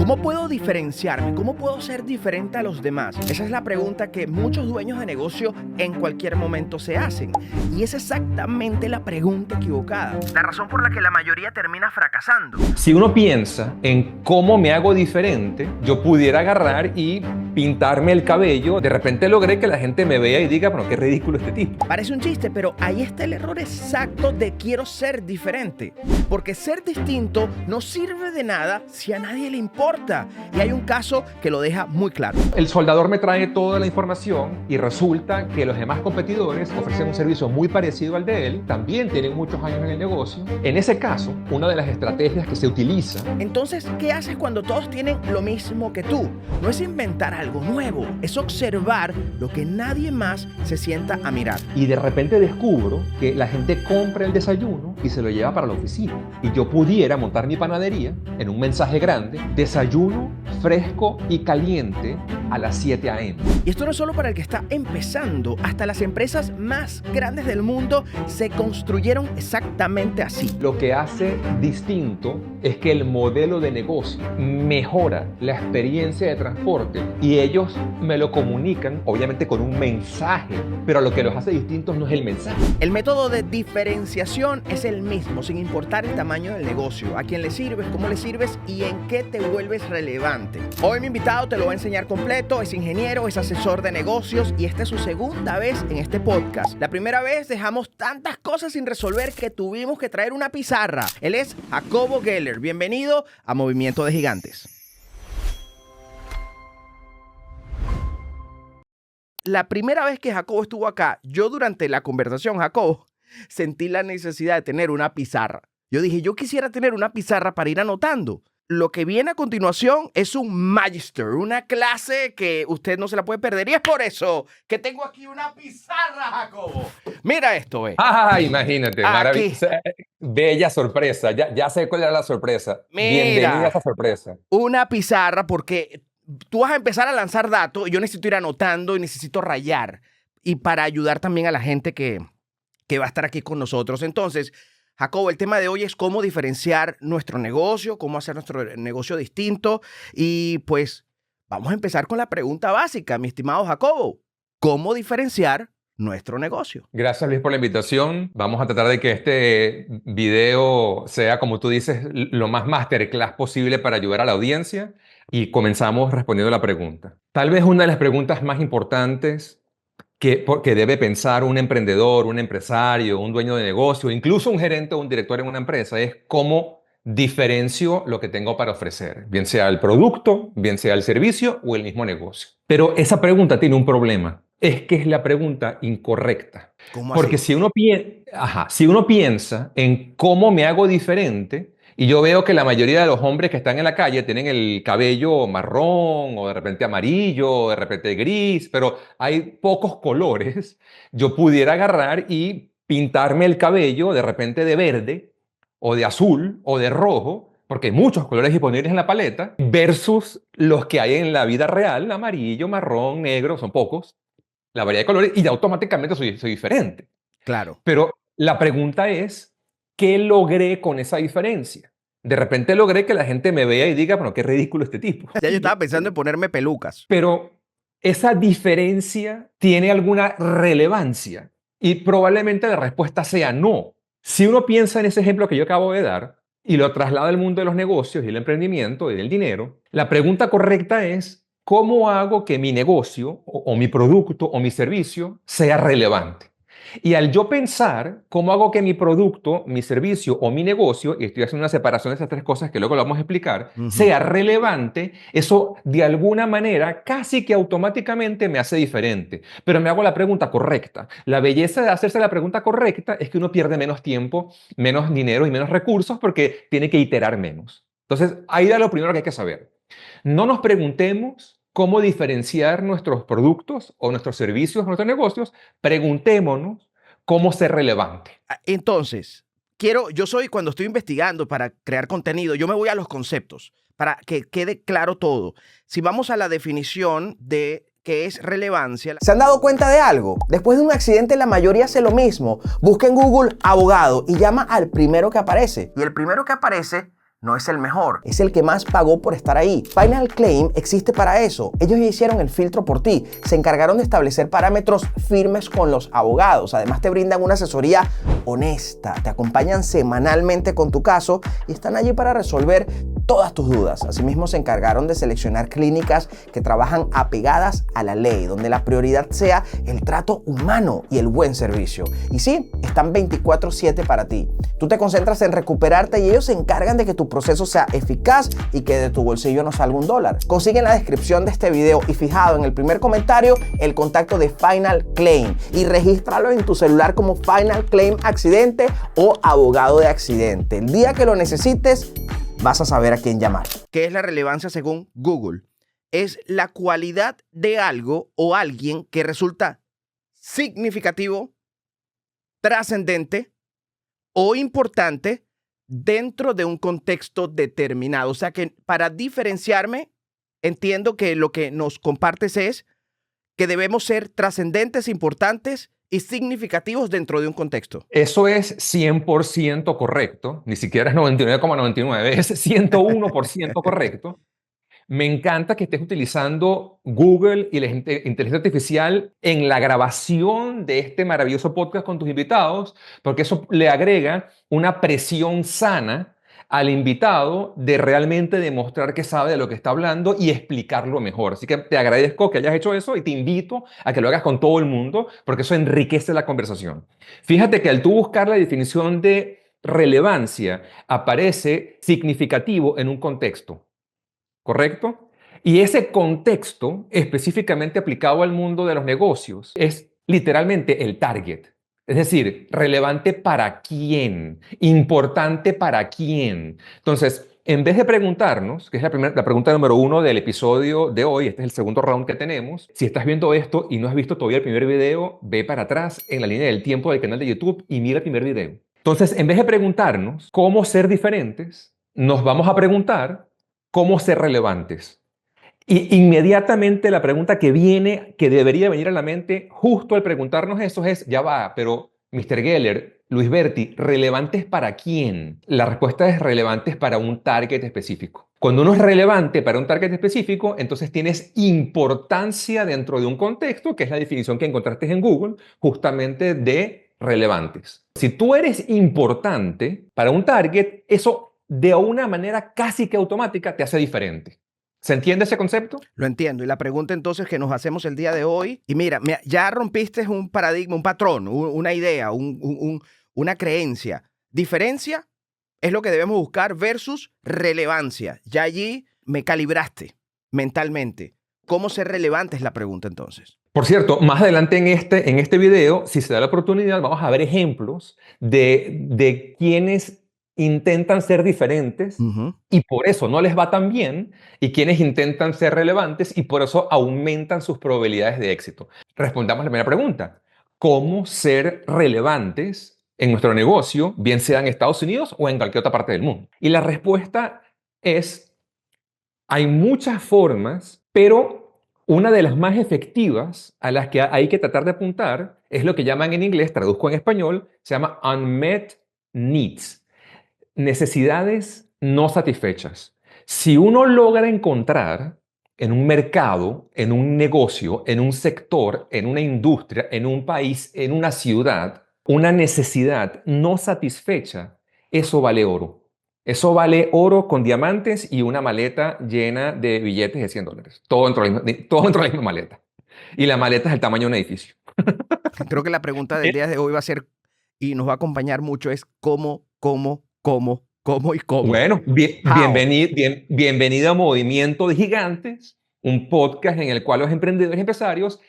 ¿Cómo puedo diferenciarme? ¿Cómo puedo ser diferente a los demás? Esa es la pregunta que muchos dueños de negocio en cualquier momento se hacen. Y es exactamente la pregunta equivocada. La razón por la que la mayoría termina fracasando. Si uno piensa en cómo me hago diferente, yo pudiera agarrar y pintarme el cabello. De repente logré que la gente me vea y diga, bueno, qué ridículo este tipo. Parece un chiste, pero ahí está el error exacto de quiero ser diferente. Porque ser distinto no sirve de nada si a nadie le importa. Y hay un caso que lo deja muy claro. El soldador me trae toda la información y resulta que los demás competidores ofrecen un servicio muy parecido al de él, también tienen muchos años en el negocio. En ese caso, una de las estrategias que se utiliza... Entonces, ¿qué haces cuando todos tienen lo mismo que tú? No es inventar algo nuevo, es observar lo que nadie más se sienta a mirar. Y de repente descubro que la gente compra el desayuno y se lo lleva para la oficina. Y yo pudiera montar mi panadería en un mensaje grande: desayuno fresco y caliente a las 7 a.m. Y esto no es solo para el que está empezando. Hasta las empresas más grandes del mundo se construyeron exactamente así. Lo que hace distinto es que el modelo de negocio mejora la experiencia de transporte y ellos me lo comunican, obviamente con un mensaje, pero lo que los hace distintos no es el mensaje. El método de diferenciación es el mismo, sin importar el tamaño del negocio, a quién le sirves, cómo le sirves y en qué te vuelves relevante. Hoy mi invitado te lo va a enseñar completo, es ingeniero, es asesor de negocios y esta es su segunda vez en este podcast. La primera vez dejamos tantas cosas sin resolver que tuvimos que traer una pizarra. Él es Jacobo Geller. Bienvenido a Movimiento de Gigantes. La primera vez que Jacobo estuvo acá, yo durante la conversación, Jacobo, sentí la necesidad de tener una pizarra. Yo dije, yo quisiera tener una pizarra para ir anotando. Lo que viene a continuación es un Magister, una clase que usted no se la puede perder. Y es por eso que tengo aquí una pizarra, Jacobo. Mira esto, ve. Imagínate, maravillosa. Bella sorpresa. Ya sé cuál era la sorpresa. Mira, bienvenida a esa sorpresa. Una pizarra porque tú vas a empezar a lanzar datos y yo necesito ir anotando y necesito rayar. Y para ayudar también a la gente que va a estar aquí con nosotros. Entonces, Jacobo, el tema de hoy es cómo diferenciar nuestro negocio, cómo hacer nuestro negocio distinto. Y pues vamos a empezar con la pregunta básica, mi estimado Jacobo. ¿Cómo diferenciar nuestro negocio? Gracias, Luis, por la invitación. Vamos a tratar de que este video sea, como tú dices, lo más masterclass posible para ayudar a la audiencia. Y comenzamos respondiendo la pregunta. Tal vez una de las preguntas más importantes que debe pensar un emprendedor, un empresario, un dueño de negocio, incluso un gerente o un director en una empresa, es cómo diferencio lo que tengo para ofrecer, bien sea el producto, bien sea el servicio o el mismo negocio. Pero esa pregunta tiene un problema, es que es la pregunta incorrecta. ¿Cómo Porque así? si uno piensa en cómo me hago diferente, y yo veo que la mayoría de los hombres que están en la calle tienen el cabello marrón o de repente amarillo o de repente gris, pero hay pocos colores. Yo pudiera agarrar y pintarme el cabello de repente de verde o de azul o de rojo, porque hay muchos colores disponibles en la paleta, versus los que hay en la vida real: amarillo, marrón, negro, son pocos, la variedad de colores, y automáticamente soy diferente. Claro. Pero la pregunta es, ¿qué logré con esa diferencia? De repente logré que la gente me vea y diga, bueno, qué ridículo este tipo. Ya yo estaba pensando en ponerme pelucas. Pero esa diferencia tiene alguna relevancia y probablemente la respuesta sea no. Si uno piensa en ese ejemplo que yo acabo de dar y lo traslada al mundo de los negocios y el emprendimiento y del dinero, la pregunta correcta es, ¿cómo hago que mi negocio o mi producto o mi servicio sea relevante? Y al yo pensar cómo hago que mi producto, mi servicio o mi negocio, y estoy haciendo una separación de esas tres cosas que luego lo vamos a explicar, sea relevante, eso de alguna manera casi que automáticamente me hace diferente. Pero me hago la pregunta correcta. La belleza de hacerse la pregunta correcta es que uno pierde menos tiempo, menos dinero y menos recursos porque tiene que iterar menos. Entonces, ahí da lo primero que hay que saber. No nos preguntemos cómo diferenciar nuestros productos o nuestros servicios, nuestros negocios. Preguntémonos cómo ser relevante. Entonces, cuando estoy investigando para crear contenido, yo me voy a los conceptos para que quede claro todo. Si vamos a la definición de qué es relevancia. ¿Se han dado cuenta de algo? Después de un accidente la mayoría hace lo mismo. Busca en Google abogado y llama al primero que aparece. Y el primero que aparece no es el mejor, es el que más pagó por estar ahí. Final Claim existe para eso. Ellos ya hicieron el filtro por ti. Se encargaron de establecer parámetros firmes con los abogados. Además te brindan una asesoría honesta. Te acompañan semanalmente con tu caso y están allí para resolver todas tus dudas. Asimismo, se encargaron de seleccionar clínicas que trabajan apegadas a la ley, donde la prioridad sea el trato humano y el buen servicio. Y sí, están 24/7 para ti. Tú te concentras en recuperarte y ellos se encargan de que tu proceso sea eficaz y que de tu bolsillo no salga $1. Consigue en la descripción de este video y fijado en el primer comentario el contacto de Final Claim y regístralo en tu celular como Final Claim Accidente o abogado de accidente. El día que lo necesites, vas a saber a quién llamar. ¿Qué es la relevancia según Google? Es la cualidad de algo o alguien que resulta significativo, trascendente o importante dentro de un contexto determinado. O sea que para diferenciarme, entiendo que lo que nos compartes es que debemos ser trascendentes, importantes y significativos dentro de un contexto. Eso es 100% correcto, ni siquiera es 99,99, es 101% correcto. Me encanta que estés utilizando Google y la inteligencia artificial en la grabación de este maravilloso podcast con tus invitados, porque eso le agrega una presión sana al invitado de realmente demostrar que sabe de lo que está hablando y explicarlo mejor. Así que te agradezco que hayas hecho eso y te invito a que lo hagas con todo el mundo, porque eso enriquece la conversación. Fíjate que al tú buscar la definición de relevancia, aparece significativo en un contexto. ¿Correcto? Y ese contexto específicamente aplicado al mundo de los negocios es literalmente el target. Es decir, relevante para quién, importante para quién. Entonces, en vez de preguntarnos, que es la pregunta número 1 del episodio de hoy, este es el segundo round que tenemos, si estás viendo esto y no has visto todavía el primer video, ve para atrás en la línea del tiempo del canal de YouTube y mira el primer video. Entonces, en vez de preguntarnos cómo ser diferentes, nos vamos a preguntar cómo ser relevantes. Y inmediatamente la pregunta que viene, que debería venir a la mente justo al preguntarnos eso es, ya va, pero Mr. Geller, Luis Berti, ¿relevantes para quién? La respuesta es relevantes para un target específico. Cuando uno es relevante para un target específico, entonces tienes importancia dentro de un contexto, que es la definición que encontraste en Google, justamente de relevantes. Si tú eres importante para un target, eso de una manera casi que automática te hace diferente. ¿Se entiende ese concepto? Lo entiendo. Y la pregunta entonces que nos hacemos el día de hoy, y mira, ya rompiste un paradigma, un patrón, una idea, una creencia. Diferencia es lo que debemos buscar versus relevancia. Ya allí me calibraste mentalmente. ¿Cómo ser relevante es la pregunta entonces? Por cierto, más adelante en este video, si se da la oportunidad, vamos a ver ejemplos de quienes intentan ser diferentes y por eso no les va tan bien, y quienes intentan ser relevantes y por eso aumentan sus probabilidades de éxito. Respondamos la primera pregunta. ¿Cómo ser relevantes en nuestro negocio, bien sea en Estados Unidos o en cualquier otra parte del mundo? Y la respuesta es, hay muchas formas, pero una de las más efectivas a las que hay que tratar de apuntar es lo que llaman en inglés, traduzco en español, se llama unmet needs. Necesidades no satisfechas. Si uno logra encontrar en un mercado, en un negocio, en un sector, en una industria, en un país, en una ciudad, una necesidad no satisfecha, eso vale oro. Eso vale oro con diamantes y una maleta llena de billetes de $100. Todo dentro de la misma maleta. Y la maleta es el tamaño de un edificio. Creo que la pregunta del día de hoy va a ser, y nos va a acompañar mucho, es cómo y cómo. Bueno, bienvenido a Movimiento de Gigantes, un podcast en el cual los emprendedores y empresarios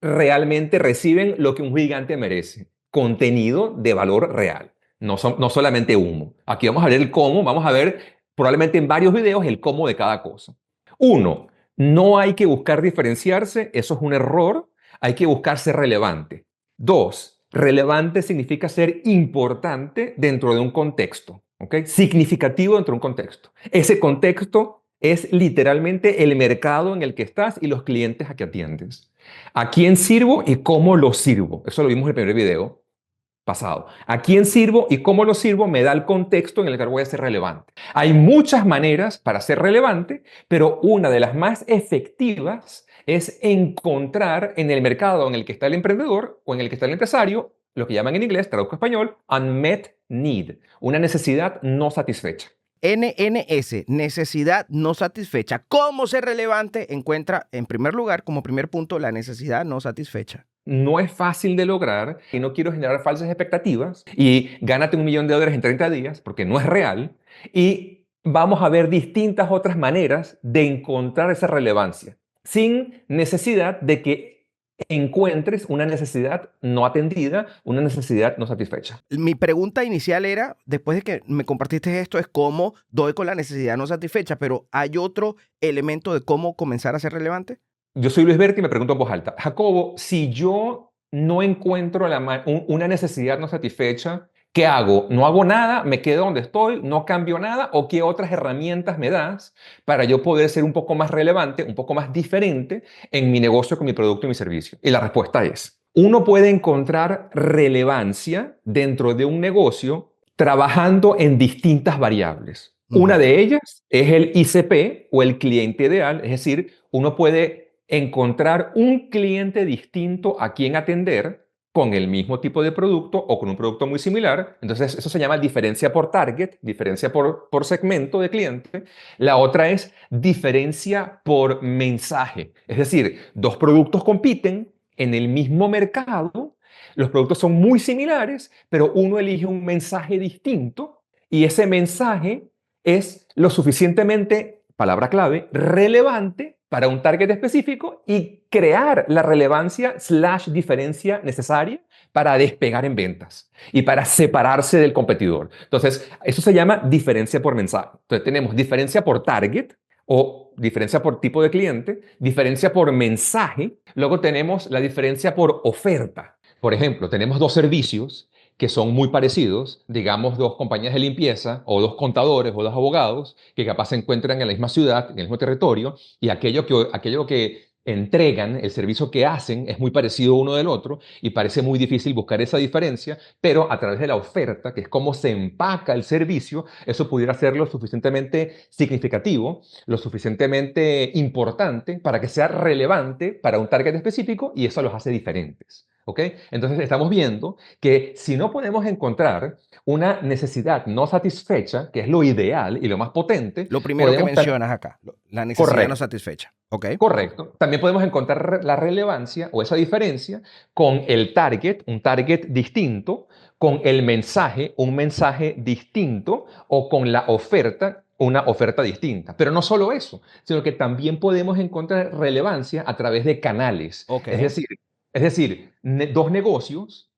realmente reciben lo que un gigante merece, contenido de valor real, no solamente humo. Aquí vamos a ver el cómo, vamos a ver probablemente en varios videos el cómo de cada cosa. 1, no hay que buscar diferenciarse, eso es un error, hay que buscar ser relevante. 2, relevante significa ser importante dentro de un contexto. ¿Okay? Significativo dentro de un contexto. Ese contexto es literalmente el mercado en el que estás y los clientes a que atiendes. ¿A quién sirvo y cómo los sirvo? Eso lo vimos en el primer video. pasado. ¿A quién sirvo y cómo lo sirvo? Me da el contexto en el que voy a ser relevante. Hay muchas maneras para ser relevante, pero una de las más efectivas es encontrar en el mercado en el que está el emprendedor o en el que está el empresario, lo que llaman en inglés, traduzco a español, unmet need, una necesidad no satisfecha. NNS, necesidad no satisfecha. ¿Cómo ser relevante? Encuentra, en primer lugar, como primer punto, la necesidad no satisfecha. No es fácil de lograr y no quiero generar falsas expectativas y gánate $1.000.000 en 30 días porque no es real y vamos a ver distintas otras maneras de encontrar esa relevancia sin necesidad de que encuentres una necesidad no atendida, una necesidad no satisfecha. Mi pregunta inicial era, después de que me compartiste esto, es cómo doy con la necesidad no satisfecha, pero ¿hay otro elemento de cómo comenzar a ser relevante? Yo soy Luis Berti y me pregunto en voz alta, Jacobo, si yo no encuentro una necesidad no satisfecha, ¿qué hago? ¿No hago nada? ¿Me quedo donde estoy? ¿No cambio nada? ¿O qué otras herramientas me das para yo poder ser un poco más relevante, un poco más diferente en mi negocio con mi producto y mi servicio? Y la respuesta es, uno puede encontrar relevancia dentro de un negocio trabajando en distintas variables. Una de ellas es el ICP o el cliente ideal, es decir, uno puede encontrar un cliente distinto a quien atender con el mismo tipo de producto o con un producto muy similar. Entonces, eso se llama diferencia por target, diferencia por segmento de cliente. La otra es diferencia por mensaje. Es decir, dos productos compiten en el mismo mercado, los productos son muy similares, pero uno elige un mensaje distinto y ese mensaje es lo suficientemente, palabra clave, relevante para un target específico y crear la relevancia/diferencia necesaria para despegar en ventas y para separarse del competidor. Entonces, eso se llama diferencia por mensaje. Entonces, tenemos diferencia por target o diferencia por tipo de cliente, diferencia por mensaje, luego tenemos la diferencia por oferta. Por ejemplo, tenemos dos servicios que son muy parecidos, digamos dos compañías de limpieza o dos contadores o dos abogados que capaz se encuentran en la misma ciudad, en el mismo territorio, y aquello que entregan, el servicio que hacen es muy parecido uno del otro y parece muy difícil buscar esa diferencia, pero a través de la oferta, que es cómo se empaca el servicio, eso pudiera ser lo suficientemente significativo, lo suficientemente importante para que sea relevante para un target específico y eso los hace diferentes. ¿Ok? Entonces estamos viendo que si no podemos encontrar una necesidad no satisfecha, que es lo ideal y lo más potente, Lo primero que podemos... mencionas acá, la necesidad no Correcto. satisfecha. ¿Ok? Correcto. También podemos encontrar la relevancia o esa diferencia con el target, un target distinto, con el mensaje, un mensaje distinto, o con la oferta, una oferta distinta. Pero no solo eso, sino que también podemos encontrar relevancia a través de canales. Ok. Es decir, dos negocios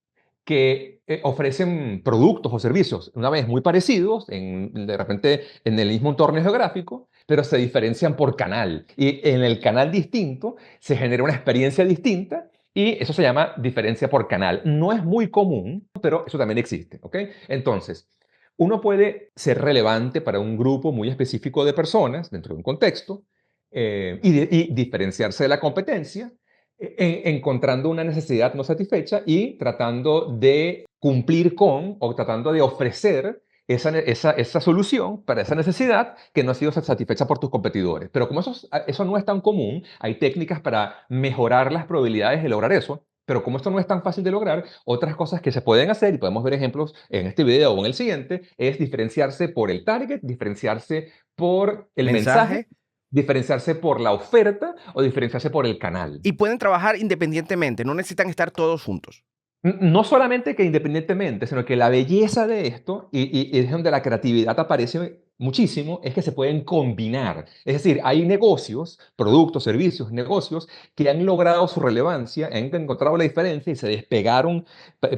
que ofrecen productos o servicios, una vez muy parecidos, de repente en el mismo entorno geográfico, pero se diferencian por canal. Y en el canal distinto se genera una experiencia distinta y eso se llama diferencia por canal. No es muy común, pero eso también existe. ¿Ok? Entonces, uno puede ser relevante para un grupo muy específico de personas dentro de un contexto y diferenciarse de la competencia encontrando una necesidad no satisfecha y tratando de cumplir con o tratando de ofrecer esa solución para esa necesidad que no ha sido satisfecha por tus competidores. Pero como eso no es tan común, hay técnicas para mejorar las probabilidades de lograr eso. Pero como esto no es tan fácil de lograr, otras cosas que se pueden hacer, y podemos ver ejemplos en este video o en el siguiente, es diferenciarse por el target, diferenciarse por el mensaje, Mensaje. diferenciarse por la oferta o diferenciarse por el canal. Y pueden trabajar independientemente, no necesitan estar todos juntos. No solamente que independientemente, sino que la belleza de esto, y es donde la creatividad aparece muchísimo, es que se pueden combinar. Es decir, hay negocios, productos, servicios, negocios que han logrado su relevancia, han encontrado la diferencia y se despegaron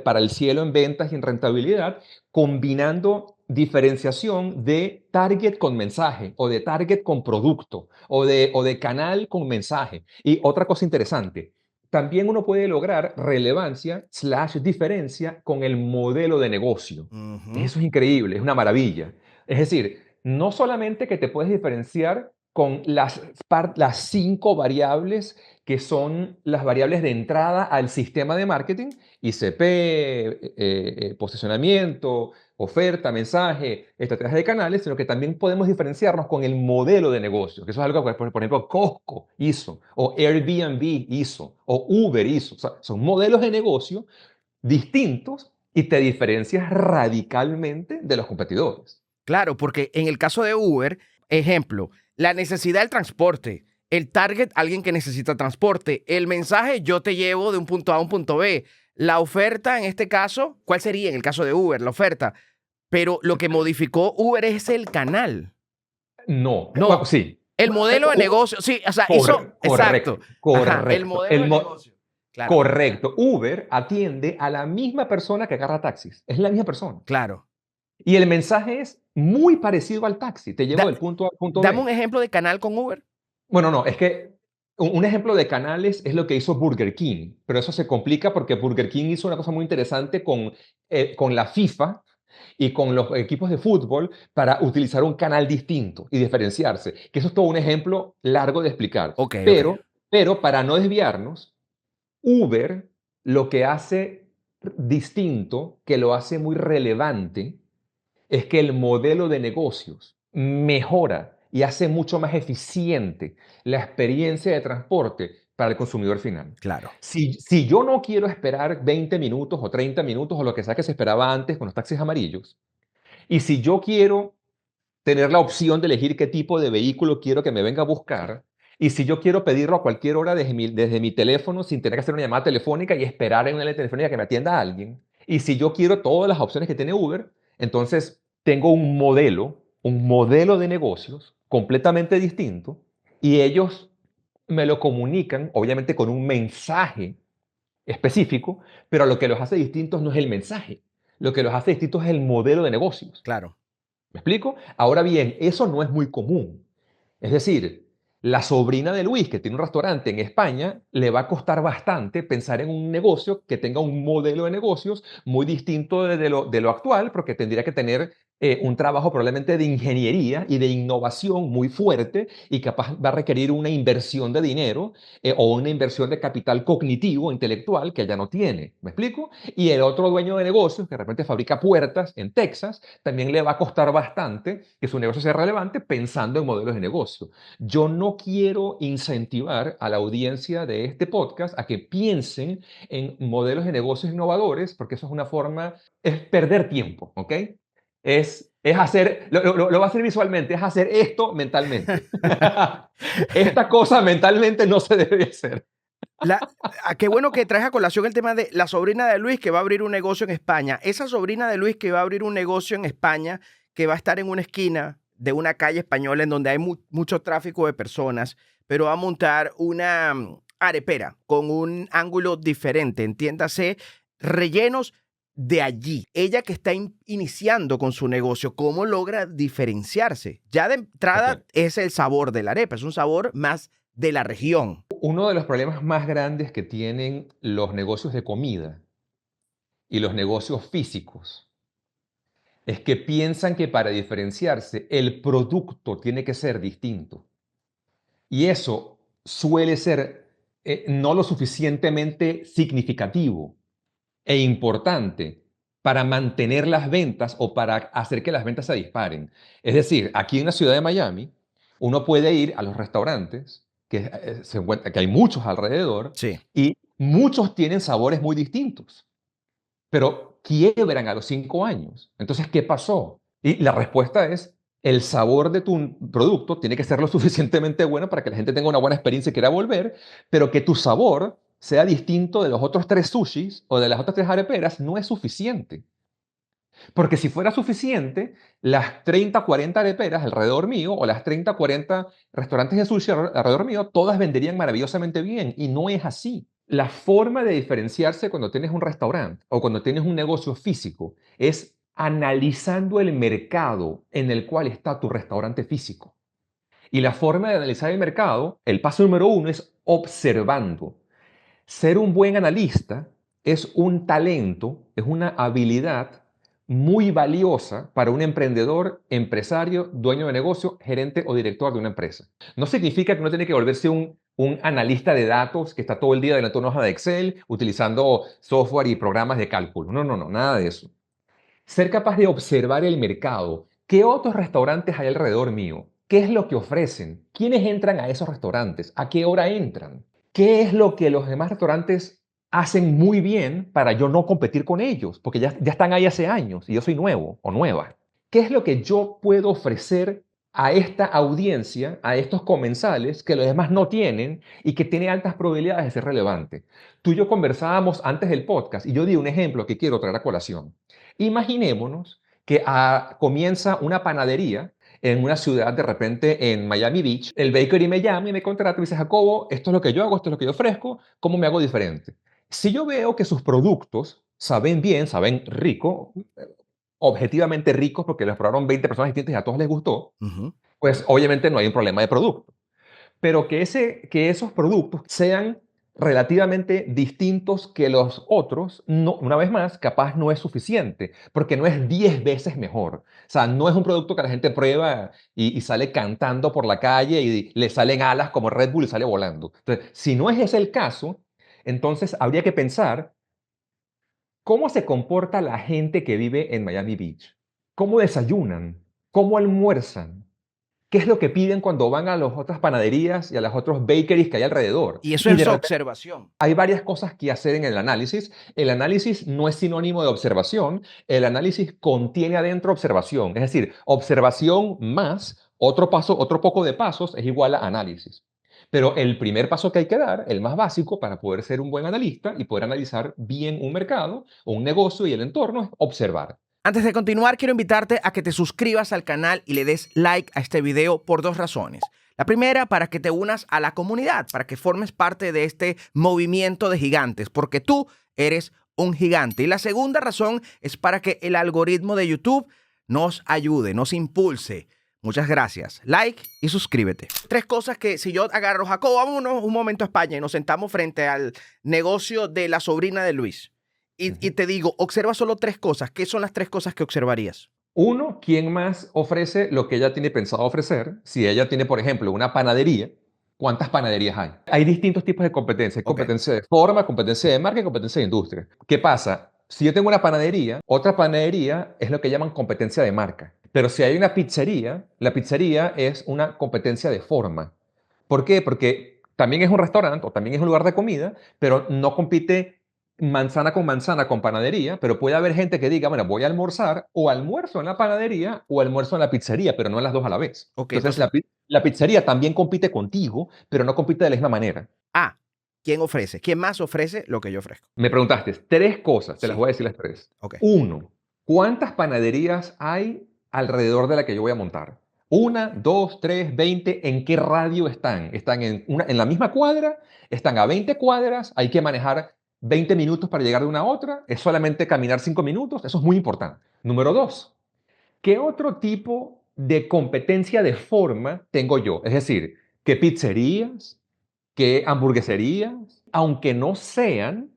para el cielo en ventas y en rentabilidad, combinando diferenciación de target con mensaje, o de target con producto, o de canal con mensaje. Y otra cosa interesante, también uno puede lograr relevancia/diferencia con el modelo de negocio. Ujú. Eso es increíble, es una maravilla. Es decir, no solamente que te puedes diferenciar con las 5 variables que son las variables de entrada al sistema de marketing: ICP, posicionamiento, oferta, mensaje, estrategias de canales, sino que también podemos diferenciarnos con el modelo de negocio, que eso es algo que, por ejemplo, Costco hizo, o Airbnb hizo, o Uber hizo. O sea, son modelos de negocio distintos y te diferencias radicalmente de los competidores. Claro, porque en el caso de Uber, ejemplo, la necesidad del transporte, el target, alguien que necesita transporte, el mensaje, yo te llevo de un punto A a un punto B, la oferta en este caso, ¿cuál sería en el caso de Uber? La oferta, pero lo que modificó Uber es el canal. No, bueno, No, sí. el modelo de negocio, sí, o sea, hizo, exacto, Correcto, ajá, el correcto. modelo de negocio. Claro, Correcto. Uber atiende a la misma persona que agarra taxis. Es la misma persona. claro. Y el mensaje es muy parecido al taxi. Te llevo Da- del punto A al punto dame un B. ejemplo de canal con Uber. Bueno, no, es que un ejemplo de canales es lo que hizo Burger King, pero eso se complica porque Burger King hizo una cosa muy interesante con la FIFA y con los equipos de fútbol para utilizar un canal distinto y diferenciarse, que eso es todo un ejemplo largo de explicar. Ok, ok. Pero para no desviarnos, Uber lo que hace distinto, que lo hace muy relevante, es que el modelo de negocios mejora y hace mucho más eficiente la experiencia de transporte para el consumidor final. Claro. Si yo no quiero esperar 20 minutos o 30 minutos o lo que sea que se esperaba antes con los taxis amarillos, y si yo quiero tener la opción de elegir qué tipo de vehículo quiero que me venga a buscar, y si yo quiero pedirlo a cualquier hora desde mi teléfono sin tener que hacer una llamada telefónica y esperar en una línea telefónica que me atienda alguien, y si yo quiero todas las opciones que tiene Uber, entonces tengo un modelo de negocios completamente distinto, y ellos me lo comunican, obviamente con un mensaje específico, pero lo que los hace distintos no es el mensaje, lo que los hace distintos es el modelo de negocios. Claro. ¿Me explico? Ahora bien, eso no es muy común. Es decir, la sobrina de Luis, que tiene un restaurante en España, le va a costar bastante pensar en un negocio que tenga un modelo de negocios muy distinto de lo actual, porque tendría que tener un trabajo probablemente de ingeniería y de innovación muy fuerte y capaz va a requerir una inversión de dinero o una inversión de capital cognitivo, intelectual, que ella no tiene. ¿Me explico? Y el otro dueño de negocios, que de repente fabrica puertas en Texas, también le va a costar bastante que su negocio sea relevante pensando en modelos de negocio. Yo no quiero incentivar a la audiencia de este podcast a que piensen en modelos de negocios innovadores, porque eso es una forma, es perder tiempo, ¿ok? Es hacer, lo va a hacer visualmente, es hacer esto mentalmente. Esta cosa mentalmente no se debe hacer. Qué bueno que traes a colación el tema de la sobrina de Luis que va a abrir un negocio en España. Esa sobrina de Luis que va a abrir un negocio en España, que va a estar en una esquina de una calle española en donde hay mucho tráfico de personas, pero va a montar una arepera con un ángulo diferente, entiéndase, rellenos de allí. Ella que está iniciando con su negocio, ¿cómo logra diferenciarse? Ya de entrada Ok. es el sabor de la arepa, es un sabor más de la región. Uno de los problemas más grandes que tienen los negocios de comida y los negocios físicos es que piensan que para diferenciarse el producto tiene que ser distinto. Y eso suele ser no lo suficientemente significativo e importante para mantener las ventas o para hacer que las ventas se disparen. Es decir, aquí en la ciudad de Miami, uno puede ir a los restaurantes, que hay muchos alrededor, Sí. y muchos tienen sabores muy distintos, pero quiebran a los 5 años. Entonces, ¿qué pasó? Y la respuesta es, el sabor de tu producto tiene que ser lo suficientemente bueno para que la gente tenga una buena experiencia y quiera volver, pero que tu sabor sea distinto de los otros 3 sushis o de las otras 3 areperas no es suficiente. Porque si fuera suficiente, las 30, 40 areperas alrededor mío o las 30, 40 restaurantes de sushi alrededor mío, todas venderían maravillosamente bien y no es así. La forma de diferenciarse cuando tienes un restaurante o cuando tienes un negocio físico es analizando el mercado en el cual está tu restaurante físico. Y la forma de analizar el mercado, el paso número 1 es observando. Ser un buen analista es un talento, es una habilidad muy valiosa para un emprendedor, empresario, dueño de negocio, gerente o director de una empresa. No significa que uno tiene que volverse un analista de datos que está todo el día delante de una hoja de Excel utilizando software y programas de cálculo. No, no, no, nada de eso. Ser capaz de observar el mercado. ¿Qué otros restaurantes hay alrededor mío? ¿Qué es lo que ofrecen? ¿Quiénes entran a esos restaurantes? ¿A qué hora entran? ¿Qué es lo que los demás restaurantes hacen muy bien para yo no competir con ellos? Porque ya están ahí hace años y yo soy nuevo o nueva. ¿Qué es lo que yo puedo ofrecer a esta audiencia, a estos comensales que los demás no tienen y que tiene altas probabilidades de ser relevante? Tú y yo conversábamos antes del podcast y yo di un ejemplo que quiero traer a colación. Imaginémonos que comienza una panadería en una ciudad de repente en Miami Beach. El bakery me llama y me contrata y me dice, Jacobo, esto es lo que yo hago, esto es lo que yo ofrezco, ¿cómo me hago diferente? Si yo veo que sus productos saben bien, saben rico, objetivamente ricos porque los probaron 20 personas distintas y a todos les gustó, Ujú. pues obviamente no hay un problema de producto, pero que esos productos sean relativamente distintos que los otros, no, una vez más, capaz no es suficiente, porque no es 10 veces mejor. O sea, no es un producto que la gente prueba y sale cantando por la calle y le salen alas como Red Bull y sale volando. Entonces, si no es ese el caso, entonces habría que pensar cómo se comporta la gente que vive en Miami Beach. ¿Cómo desayunan? ¿Cómo almuerzan? ¿Qué es lo que piden cuando van a las otras panaderías y a las otras bakeries que hay alrededor? Y eso Y es de su repente observación. hay varias cosas que hacer en el análisis. El análisis no es sinónimo de observación. El análisis contiene adentro observación. Es decir, observación más otro paso, otro poco de pasos es igual a análisis. Pero el primer paso que hay que dar, el más básico para poder ser un buen analista y poder analizar bien un mercado o un negocio y el entorno, es observar. Antes de continuar, quiero invitarte a que te suscribas al canal y le des like a este video por dos razones. La primera, para que te unas a la comunidad, para que formes parte de este movimiento de gigantes, porque tú eres un gigante. Y la segunda razón es para que el algoritmo de YouTube nos ayude, nos impulse. Muchas gracias. Like y suscríbete. Tres cosas que si yo agarro, Jacobo, vámonos un momento a España y nos sentamos frente al negocio de la sobrina de Luis. Y Ujú. te digo, observa solo tres cosas. ¿Qué son las tres cosas que observarías? Uno, ¿quién más ofrece lo que ella tiene pensado ofrecer? Si ella tiene, por ejemplo, una panadería, ¿cuántas panaderías hay? Hay distintos tipos de competencia. Hay Ok. competencia de forma, competencia de marca y competencia de industria. ¿Qué pasa? Si yo tengo una panadería, otra panadería es lo que llaman competencia de marca. Pero si hay una pizzería, la pizzería es una competencia de forma. ¿Por qué? Porque también es un restaurante o también es un lugar de comida, pero no compite manzana con panadería, pero puede haber gente que diga, bueno, voy a almorzar o almuerzo en la panadería o almuerzo en la pizzería, pero no en las dos a la vez. Ok, Entonces, entonces, la pizzería también compite contigo, pero no compite de la misma manera. A, ¿quién ofrece? ¿Quién más ofrece lo que yo ofrezco? Me preguntaste tres cosas, te las Sí. voy a decir las tres. Ok. Uno, ¿cuántas panaderías hay alrededor de la que yo voy a montar? Una, dos, tres, 20, ¿en qué radio están? ¿Están en la misma cuadra? ¿Están a 20 cuadras? ¿Hay que manejar 20 minutos para llegar de una a otra? ¿Es solamente caminar 5 minutos? Eso es muy importante. Número dos, ¿qué otro tipo de competencia de forma tengo yo? Es decir, ¿qué pizzerías? ¿Qué hamburgueserías? Aunque no sean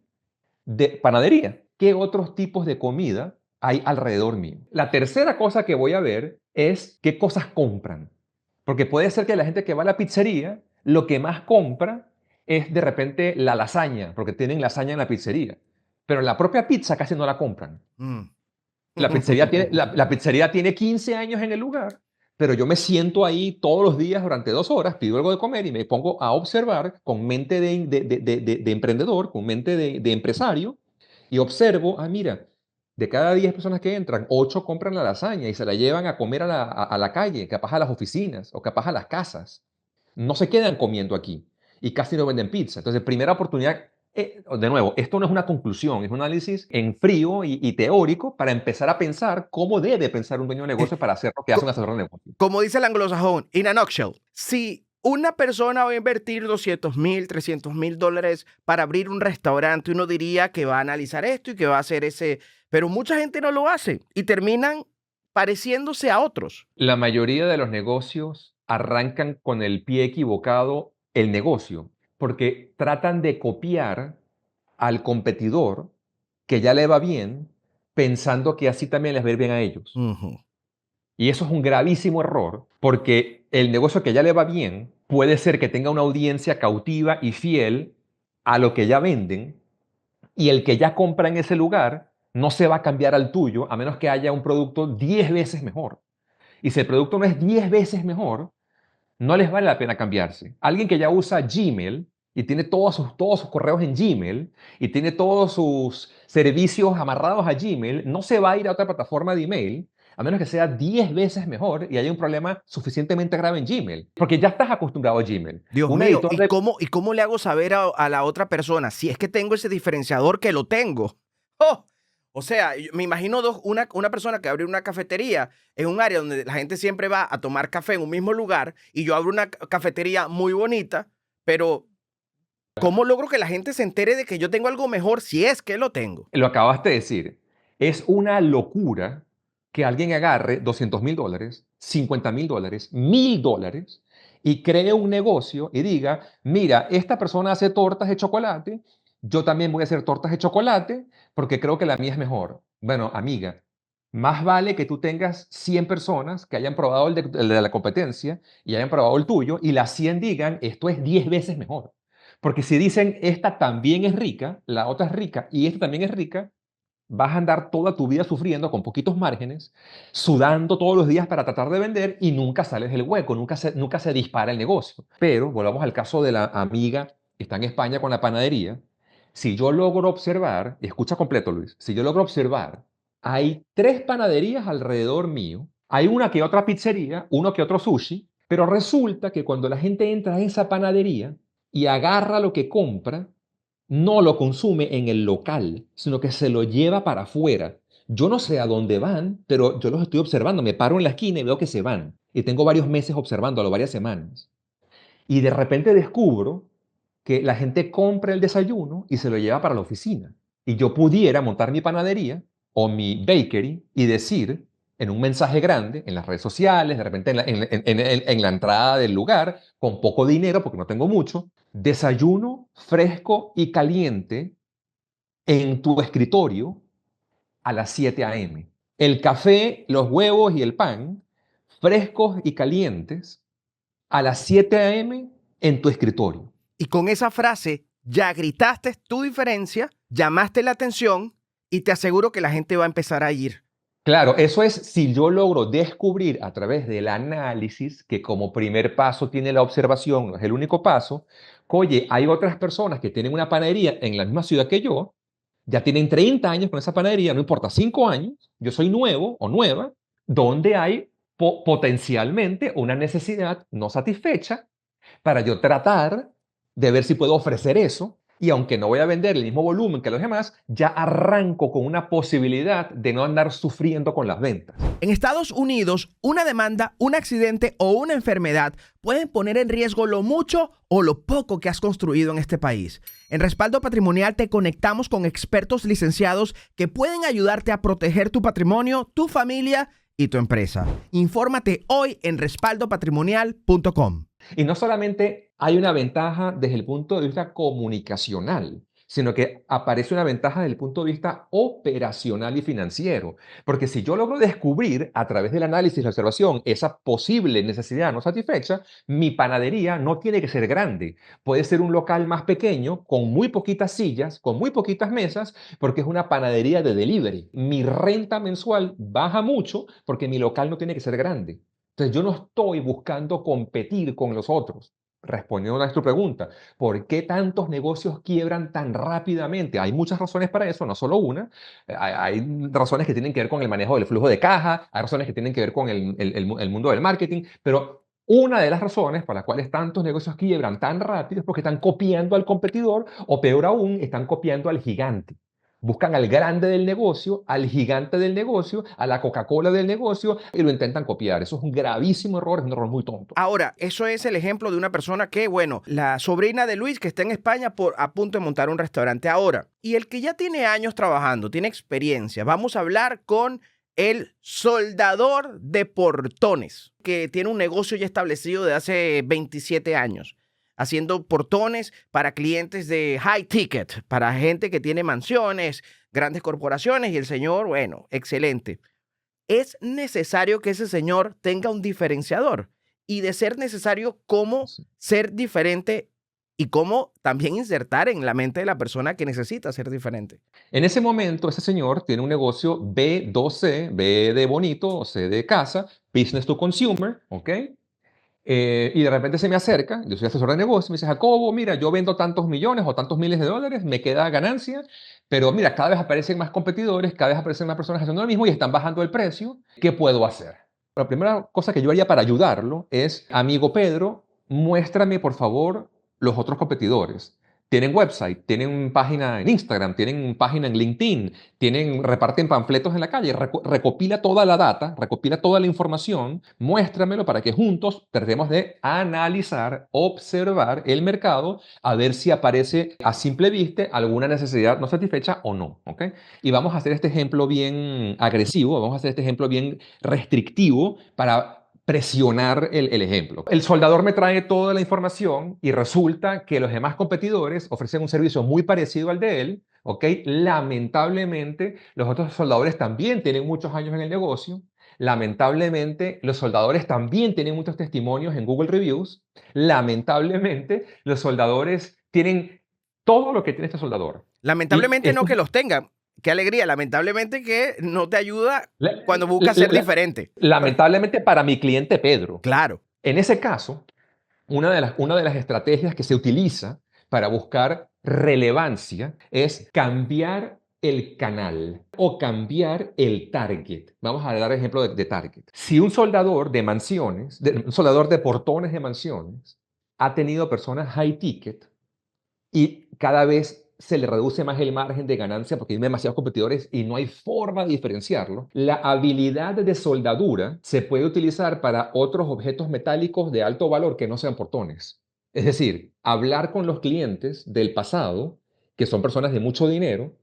de panadería. ¿Qué otros tipos de comida hay alrededor mío? La tercera cosa que voy a ver es qué cosas compran. Porque puede ser que la gente que va a la pizzería, lo que más compra es de repente la lasaña, porque tienen lasaña en la pizzería. Pero la propia pizza casi no la compran. Mm. La pizzería tiene 15 años en el lugar, pero yo me siento ahí todos los días durante 2 horas, pido algo de comer y me pongo a observar con mente de emprendedor, con mente de empresario, y observo, mira, de cada 10 personas que entran, 8 compran la lasaña y se la llevan a comer a la calle, capaz a las oficinas o capaz a las casas. No se quedan comiendo aquí y casi no venden pizza. Entonces, primera oportunidad, de nuevo, esto no es una conclusión, es un análisis en frío y teórico para empezar a pensar cómo debe pensar un dueño de negocio para hacer lo que hace un Co- asesor de negocio. Como dice el anglosajón, in a nutshell, si una persona va a invertir 200,000, 300,000 dólares para abrir un restaurante, uno diría que va a analizar esto y que va a hacer ese, pero mucha gente no lo hace y terminan pareciéndose a otros. La mayoría de los negocios arrancan con el pie equivocado el negocio, porque tratan de copiar al competidor que ya le va bien pensando que así también les va a ir bien a ellos. Ujú. Y eso es un gravísimo error, porque el negocio que ya le va bien puede ser que tenga una audiencia cautiva y fiel a lo que ya venden, y el que ya compra en ese lugar no se va a cambiar al tuyo a menos que haya un producto 10 veces mejor. Y si el producto no es 10 veces mejor, no les vale la pena cambiarse. Alguien que ya usa Gmail y tiene todos sus correos en Gmail y tiene todos sus servicios amarrados a Gmail, no se va a ir a otra plataforma de email a menos que sea 10 veces mejor y haya un problema suficientemente grave en Gmail. Porque ya estás acostumbrado a Gmail. Dios Un mío, editor de... y cómo le hago saber a la otra persona si es que tengo ese diferenciador que lo tengo? ¡Oh! O sea, me imagino una persona que abre una cafetería en un área donde la gente siempre va a tomar café en un mismo lugar y yo abro una cafetería muy bonita, pero ¿cómo logro que la gente se entere de que yo tengo algo mejor si es que lo tengo? Lo acabaste de decir. Es una locura que alguien agarre $200,000, $50,000, $1,000 y cree un negocio y diga, mira, esta persona hace tortas de chocolate, yo también voy a hacer tortas de chocolate porque creo que la mía es mejor. Bueno, amiga, más vale que tú tengas 100 personas que hayan probado el de la competencia y hayan probado el tuyo y las 100 digan, esto es 10 veces mejor. Porque si dicen, esta también es rica, la otra es rica y esta también es rica, vas a andar toda tu vida sufriendo con poquitos márgenes, sudando todos los días para tratar de vender y nunca sales del hueco, nunca se dispara el negocio. Pero volvamos al caso de la amiga que está en España con la panadería. Si yo logro observar, y escucha completo Luis, si yo logro observar, hay 3 panaderías alrededor mío, hay una que otra pizzería, uno que otro sushi, pero resulta que cuando la gente entra a esa panadería y agarra lo que compra, no lo consume en el local, sino que se lo lleva para afuera. Yo no sé a dónde van, pero yo los estoy observando. Me paro en la esquina y veo que se van. Y tengo varios meses observándolo, varias semanas. Y de repente descubro que la gente compra el desayuno y se lo lleva para la oficina. Y yo pudiera montar mi panadería o mi bakery y decir en un mensaje grande, en las redes sociales, de repente en la entrada del lugar, con poco dinero, porque no tengo mucho, desayuno fresco y caliente en tu escritorio a las 7 a.m. El café, los huevos y el pan frescos y calientes a las 7 a.m. en tu escritorio. Y con esa frase ya gritaste tu diferencia, llamaste la atención y te aseguro que la gente va a empezar a ir. Claro, eso es si yo logro descubrir a través del análisis, que como primer paso tiene la observación, no es el único paso, que, oye, hay otras personas que tienen una panadería en la misma ciudad que yo, ya tienen 30 años con esa panadería, no importa, 5 años, yo soy nuevo o nueva, donde hay potencialmente una necesidad no satisfecha para yo tratar de ver si puedo ofrecer eso. Y aunque no voy a vender el mismo volumen que los demás, ya arranco con una posibilidad de no andar sufriendo con las ventas. En Estados Unidos, una demanda, un accidente o una enfermedad pueden poner en riesgo lo mucho o lo poco que has construido en este país. En Respaldo Patrimonial te conectamos con expertos licenciados que pueden ayudarte a proteger tu patrimonio, tu familia y tu empresa. Infórmate hoy en respaldopatrimonial.com. Y no solamente hay una ventaja desde el punto de vista comunicacional, sino que aparece una ventaja desde el punto de vista operacional y financiero. Porque si yo logro descubrir a través del análisis y la observación esa posible necesidad no satisfecha, mi panadería no tiene que ser grande. Puede ser un local más pequeño, con muy poquitas sillas, con muy poquitas mesas, porque es una panadería de delivery. Mi renta mensual baja mucho porque mi local no tiene que ser grande. Entonces, yo no estoy buscando competir con los otros. Respondiendo a tu pregunta, ¿por qué tantos negocios quiebran tan rápidamente? Hay muchas razones para eso, no solo una. Hay razones que tienen que ver con el manejo del flujo de caja, hay razones que tienen que ver con el mundo del marketing, pero una de las razones por las cuales tantos negocios quiebran tan rápido es porque están copiando al competidor o peor aún, están copiando al gigante. Buscan al grande del negocio, al gigante del negocio, a la Coca-Cola del negocio y lo intentan copiar. Eso es un gravísimo error, es un error muy tonto. Ahora, eso es el ejemplo de una persona que, bueno, la sobrina de Luis que está en España a punto de montar un restaurante ahora. Y el que ya tiene años trabajando, tiene experiencia. Vamos a hablar con el soldador de portones, que tiene un negocio ya establecido de hace 27 años. haciendo portones para clientes de high ticket, para gente que tiene mansiones, grandes corporaciones, y el señor, bueno, excelente. Es necesario que ese señor tenga un diferenciador, y de ser necesario, cómo ser diferente y cómo también insertar en la mente de la persona que necesita ser diferente. En ese momento, ese señor tiene un negocio B2C, B de bonito, C de casa, business to consumer, ¿ok? Y de repente se me acerca, yo soy asesor de negocio, me dice, Jacobo, mira, yo vendo tantos millones o tantos miles de dólares, me queda ganancia, pero mira, cada vez aparecen más competidores, cada vez aparecen más personas haciendo lo mismo y están bajando el precio. ¿Qué puedo hacer? La primera cosa que yo haría para ayudarlo es, amigo Pedro, muéstrame por favor los otros competidores. Tienen website, tienen página en Instagram, tienen página en LinkedIn, reparten panfletos en la calle, recopila toda la data, recopila toda la información, muéstramelo para que juntos tratemos de analizar, observar el mercado, a ver si aparece a simple vista alguna necesidad no satisfecha o no, ¿ok? Y vamos a hacer este ejemplo bien agresivo, vamos a hacer este ejemplo bien restrictivo para presionar el ejemplo. El soldador me trae toda la información y resulta que los demás competidores ofrecen un servicio muy parecido al de él, ¿ok? Lamentablemente, los otros soldadores también tienen muchos años en el negocio. Lamentablemente, los soldadores también tienen muchos testimonios en Google Reviews. Lamentablemente, los soldadores tienen todo lo que tiene este soldador. Lamentablemente no que los tengan. Qué alegría. Lamentablemente que no te ayuda cuando buscas ser diferente. Lamentablemente para mi cliente Pedro. Claro. En ese caso, una de las estrategias que se utiliza para buscar relevancia es cambiar el canal o cambiar el target. Vamos a dar ejemplo de target. Si un soldador de mansiones, un soldador de portones de mansiones, ha tenido personas high ticket y cada vez se le reduce más el margen de ganancia porque hay demasiados competidores y no hay forma de diferenciarlo, la habilidad de soldadura se puede utilizar para otros objetos metálicos de alto valor que no sean portones. Es decir, hablar con los clientes del pasado, que son personas de mucho dinero,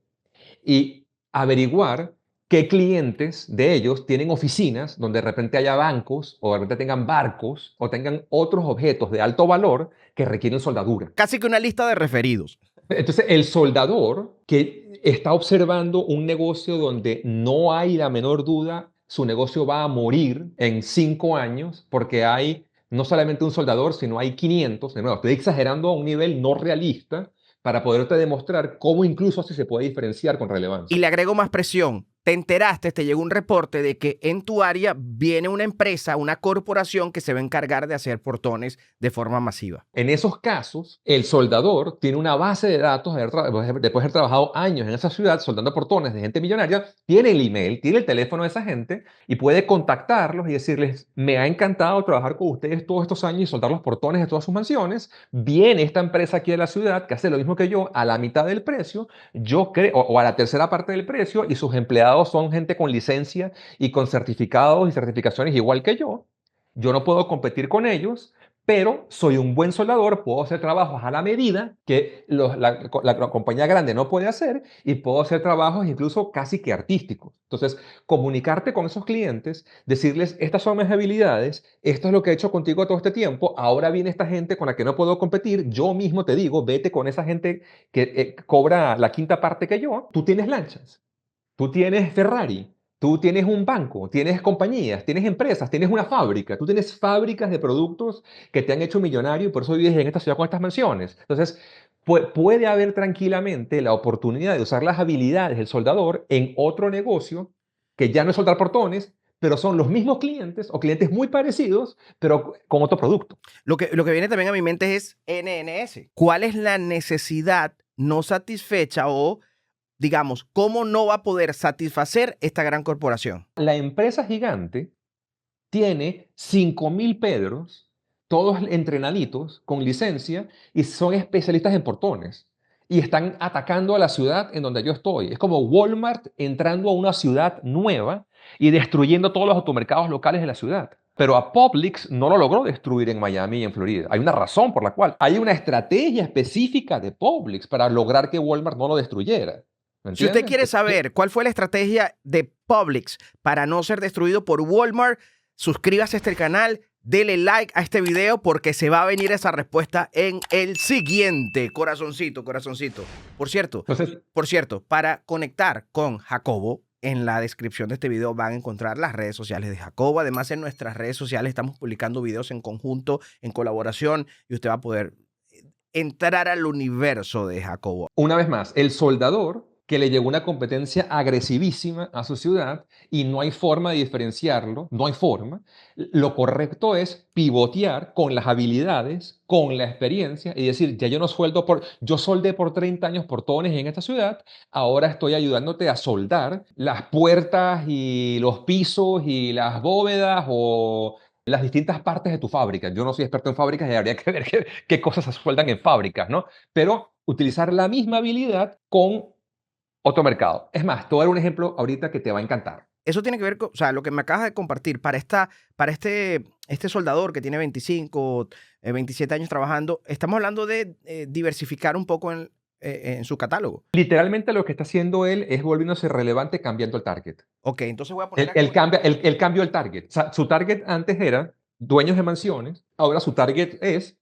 y averiguar qué clientes de ellos tienen oficinas donde de repente haya bancos o de repente tengan barcos o tengan otros objetos de alto valor que requieren soldadura. Casi que una lista de referidos. Entonces, el soldador que está observando un negocio donde no hay la menor duda, su negocio va a morir en 5 años porque hay no solamente un soldador, sino hay 500. De nuevo, estoy exagerando a un nivel no realista para poderte demostrar cómo incluso así se puede diferenciar con relevancia. Y le agrego más presión. Te enteraste, te llegó un reporte de que en tu área viene una empresa, una corporación que se va a encargar de hacer portones de forma masiva. En esos casos, el soldador tiene una base de datos después de haber trabajado años en esa ciudad soldando portones de gente millonaria, tiene el email, tiene el teléfono de esa gente y puede contactarlos y decirles, me ha encantado trabajar con ustedes todos estos años y soldar los portones de todas sus mansiones. Viene esta empresa aquí a la ciudad que hace lo mismo que yo a la mitad del precio, yo creo, o a la tercera parte del precio, y sus empleados son gente con licencia y con certificados y certificaciones igual que yo. Yo no puedo competir con ellos, pero soy un buen soldador, puedo hacer trabajos a la medida que la compañía grande no puede hacer y puedo hacer trabajos incluso casi que artísticos. Entonces, comunicarte con esos clientes, decirles, estas son mis habilidades, esto es lo que he hecho contigo todo este tiempo, ahora viene esta gente con la que no puedo competir, yo mismo te digo, vete con esa gente que cobra la quinta parte que yo, tú tienes lanchas. Tú tienes Ferrari, tú tienes un banco, tienes compañías, tienes empresas, tienes una fábrica, tú tienes fábricas de productos que te han hecho millonario y por eso vives en esta ciudad con estas mansiones. Entonces, puede haber tranquilamente la oportunidad de usar las habilidades del soldador en otro negocio que ya no es soldar portones, pero son los mismos clientes o clientes muy parecidos, pero con otro producto. Lo que viene también a mi mente es NNS. ¿Cuál es la necesidad no satisfecha o, digamos, cómo no va a poder satisfacer esta gran corporación? La empresa gigante tiene 5.000 Pedros, todos entrenaditos, con licencia, y son especialistas en portones. Y están atacando a la ciudad en donde yo estoy. Es como Walmart entrando a una ciudad nueva y destruyendo todos los automercados locales de la ciudad. Pero a Publix no lo logró destruir en Miami y en Florida. Hay una razón por la cual. Hay una estrategia específica de Publix para lograr que Walmart no lo destruyera. Si usted quiere saber cuál fue la estrategia de Publix para no ser destruido por Walmart, suscríbase a este canal, dele like a este video porque se va a venir esa respuesta en el siguiente. Corazoncito, corazoncito. Por Entonces, cierto, para conectar con Jacobo, en la descripción de este video van a encontrar las redes sociales de Jacobo. Además, en nuestras redes sociales estamos publicando videos en conjunto, en colaboración, y usted va a poder entrar al universo de Jacobo. una vez más, el soldador que le llegó una competencia agresivísima a su ciudad y no hay forma de diferenciarlo, no hay forma. Lo correcto es pivotear con las habilidades, con la experiencia y decir, ya yo soldé por 30 años portones en esta ciudad, ahora estoy ayudándote a soldar las puertas y los pisos y las bóvedas o las distintas partes de tu fábrica. Yo no soy experto en fábricas y habría que ver qué cosas se sueldan en fábricas, ¿no? Pero utilizar la misma habilidad con otro mercado. Es más, te voy a dar un ejemplo ahorita que te va a encantar. Eso tiene que ver con, o sea, lo que me acabas de compartir, para este soldador que tiene 25, 27 años trabajando, estamos hablando de diversificar un poco en su catálogo. Literalmente lo que está haciendo él es volviéndose relevante cambiando el target. Ok, entonces voy a poner Él acá. cambia, él cambió el target. O sea, su target antes era dueños de mansiones, ahora su target es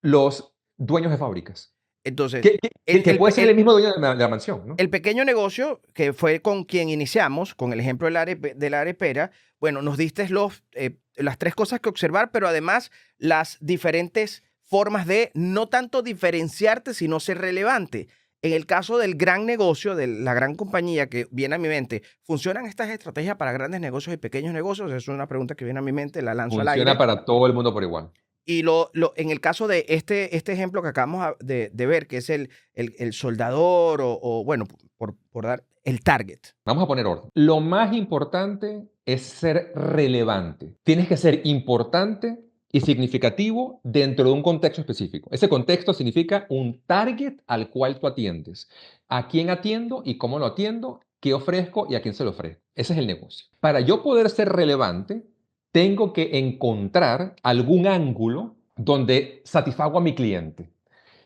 los dueños de fábricas. Entonces, Que puede ser el mismo dueño de la mansión, ¿no? el pequeño negocio, que fue con quien iniciamos, con el ejemplo de la arepera, bueno, nos diste las tres cosas que observar, pero además las diferentes formas de no tanto diferenciarte, sino ser relevante. En el caso del gran negocio, de la gran compañía que viene a mi mente, ¿funcionan estas estrategias para grandes negocios y pequeños negocios? Es una pregunta que viene a mi mente, la lanzo al Funciona aire. para todo el mundo por igual. Y en el caso de este ejemplo que acabamos de ver, que es el soldador bueno, por dar el target. Vamos a poner orden. Lo más importante es ser relevante. Tienes que ser importante y significativo dentro de un contexto específico. Ese contexto significa un target al cual tú atiendes. ¿A quién atiendo y cómo lo atiendo? ¿Qué ofrezco y a quién se lo ofrezco? Ese es el negocio. Para yo poder ser relevante, tengo que encontrar algún ángulo donde satisfago a mi cliente.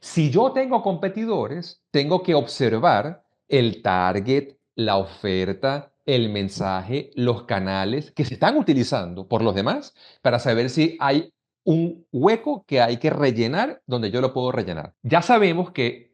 Si yo tengo competidores, tengo que observar el target, la oferta, el mensaje, los canales que se están utilizando por los demás para saber si hay un hueco que hay que rellenar donde yo lo puedo rellenar. Ya sabemos que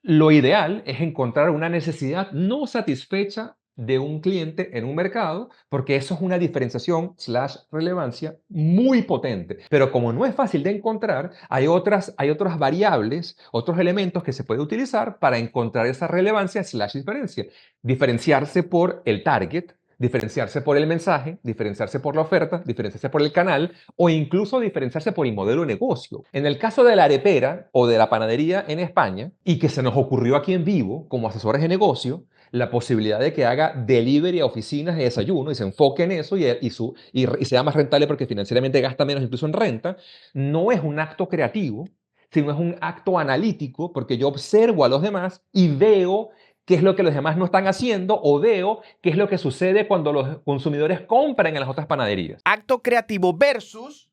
lo ideal es encontrar una necesidad no satisfecha de un cliente en un mercado, porque eso es una diferenciación / relevancia muy potente. Pero como no es fácil de encontrar, hay otras variables, otros elementos que se puede utilizar para encontrar esa relevancia / diferencia. Diferenciarse por el target, diferenciarse por el mensaje, diferenciarse por la oferta, diferenciarse por el canal o incluso diferenciarse por el modelo de negocio. En el caso de la arepera o de la panadería en España, y que se nos ocurrió aquí en Vivo como asesores de negocio, la posibilidad de que haga delivery a oficinas de desayuno y se enfoque en eso y sea más rentable porque financieramente gasta menos incluso en renta, no es un acto creativo, sino es un acto analítico porque yo observo a los demás y veo qué es lo que los demás no están haciendo o veo qué es lo que sucede cuando los consumidores compran en las otras panaderías. Acto creativo versus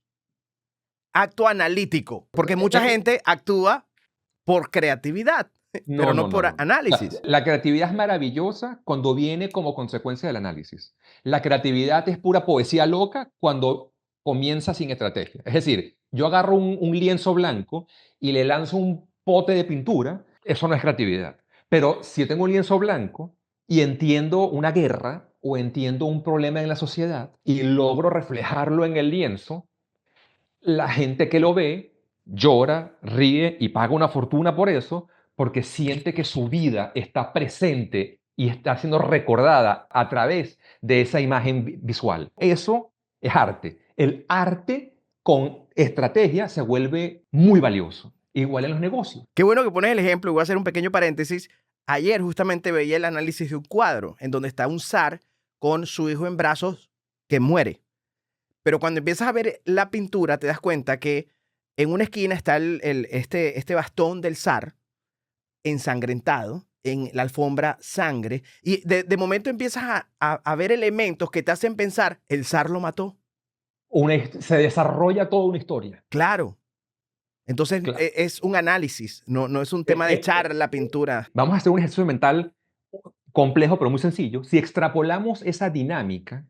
acto analítico. Porque mucha gente actúa por creatividad, pero no por análisis. La creatividad es maravillosa cuando viene como consecuencia del análisis. La creatividad es pura poesía loca cuando comienza sin estrategia. Es decir, yo agarro un lienzo blanco y le lanzo un pote de pintura, eso no es creatividad. Pero si yo tengo un lienzo blanco y entiendo una guerra o entiendo un problema en la sociedad y logro reflejarlo en el lienzo, la gente que lo ve llora, ríe y paga una fortuna por eso, porque siente que su vida está presente y está siendo recordada a través de esa imagen visual. Eso es arte. El arte con estrategia se vuelve muy valioso. Igual en los negocios. Qué bueno que pones el ejemplo, y voy a hacer un pequeño paréntesis. Ayer justamente veía el análisis de un cuadro en donde está un zar con su hijo en brazos que muere. Pero cuando empiezas a ver la pintura, te das cuenta que en una esquina está este bastón del zar ensangrentado, en la alfombra sangre, y de momento empiezas a ver elementos que te hacen pensar, el zar lo mató. Se desarrolla toda una historia. Claro. Entonces Claro. es un análisis, no es un tema de echar la pintura. Vamos a hacer un ejercicio mental complejo, pero muy sencillo. Si extrapolamos esa dinámica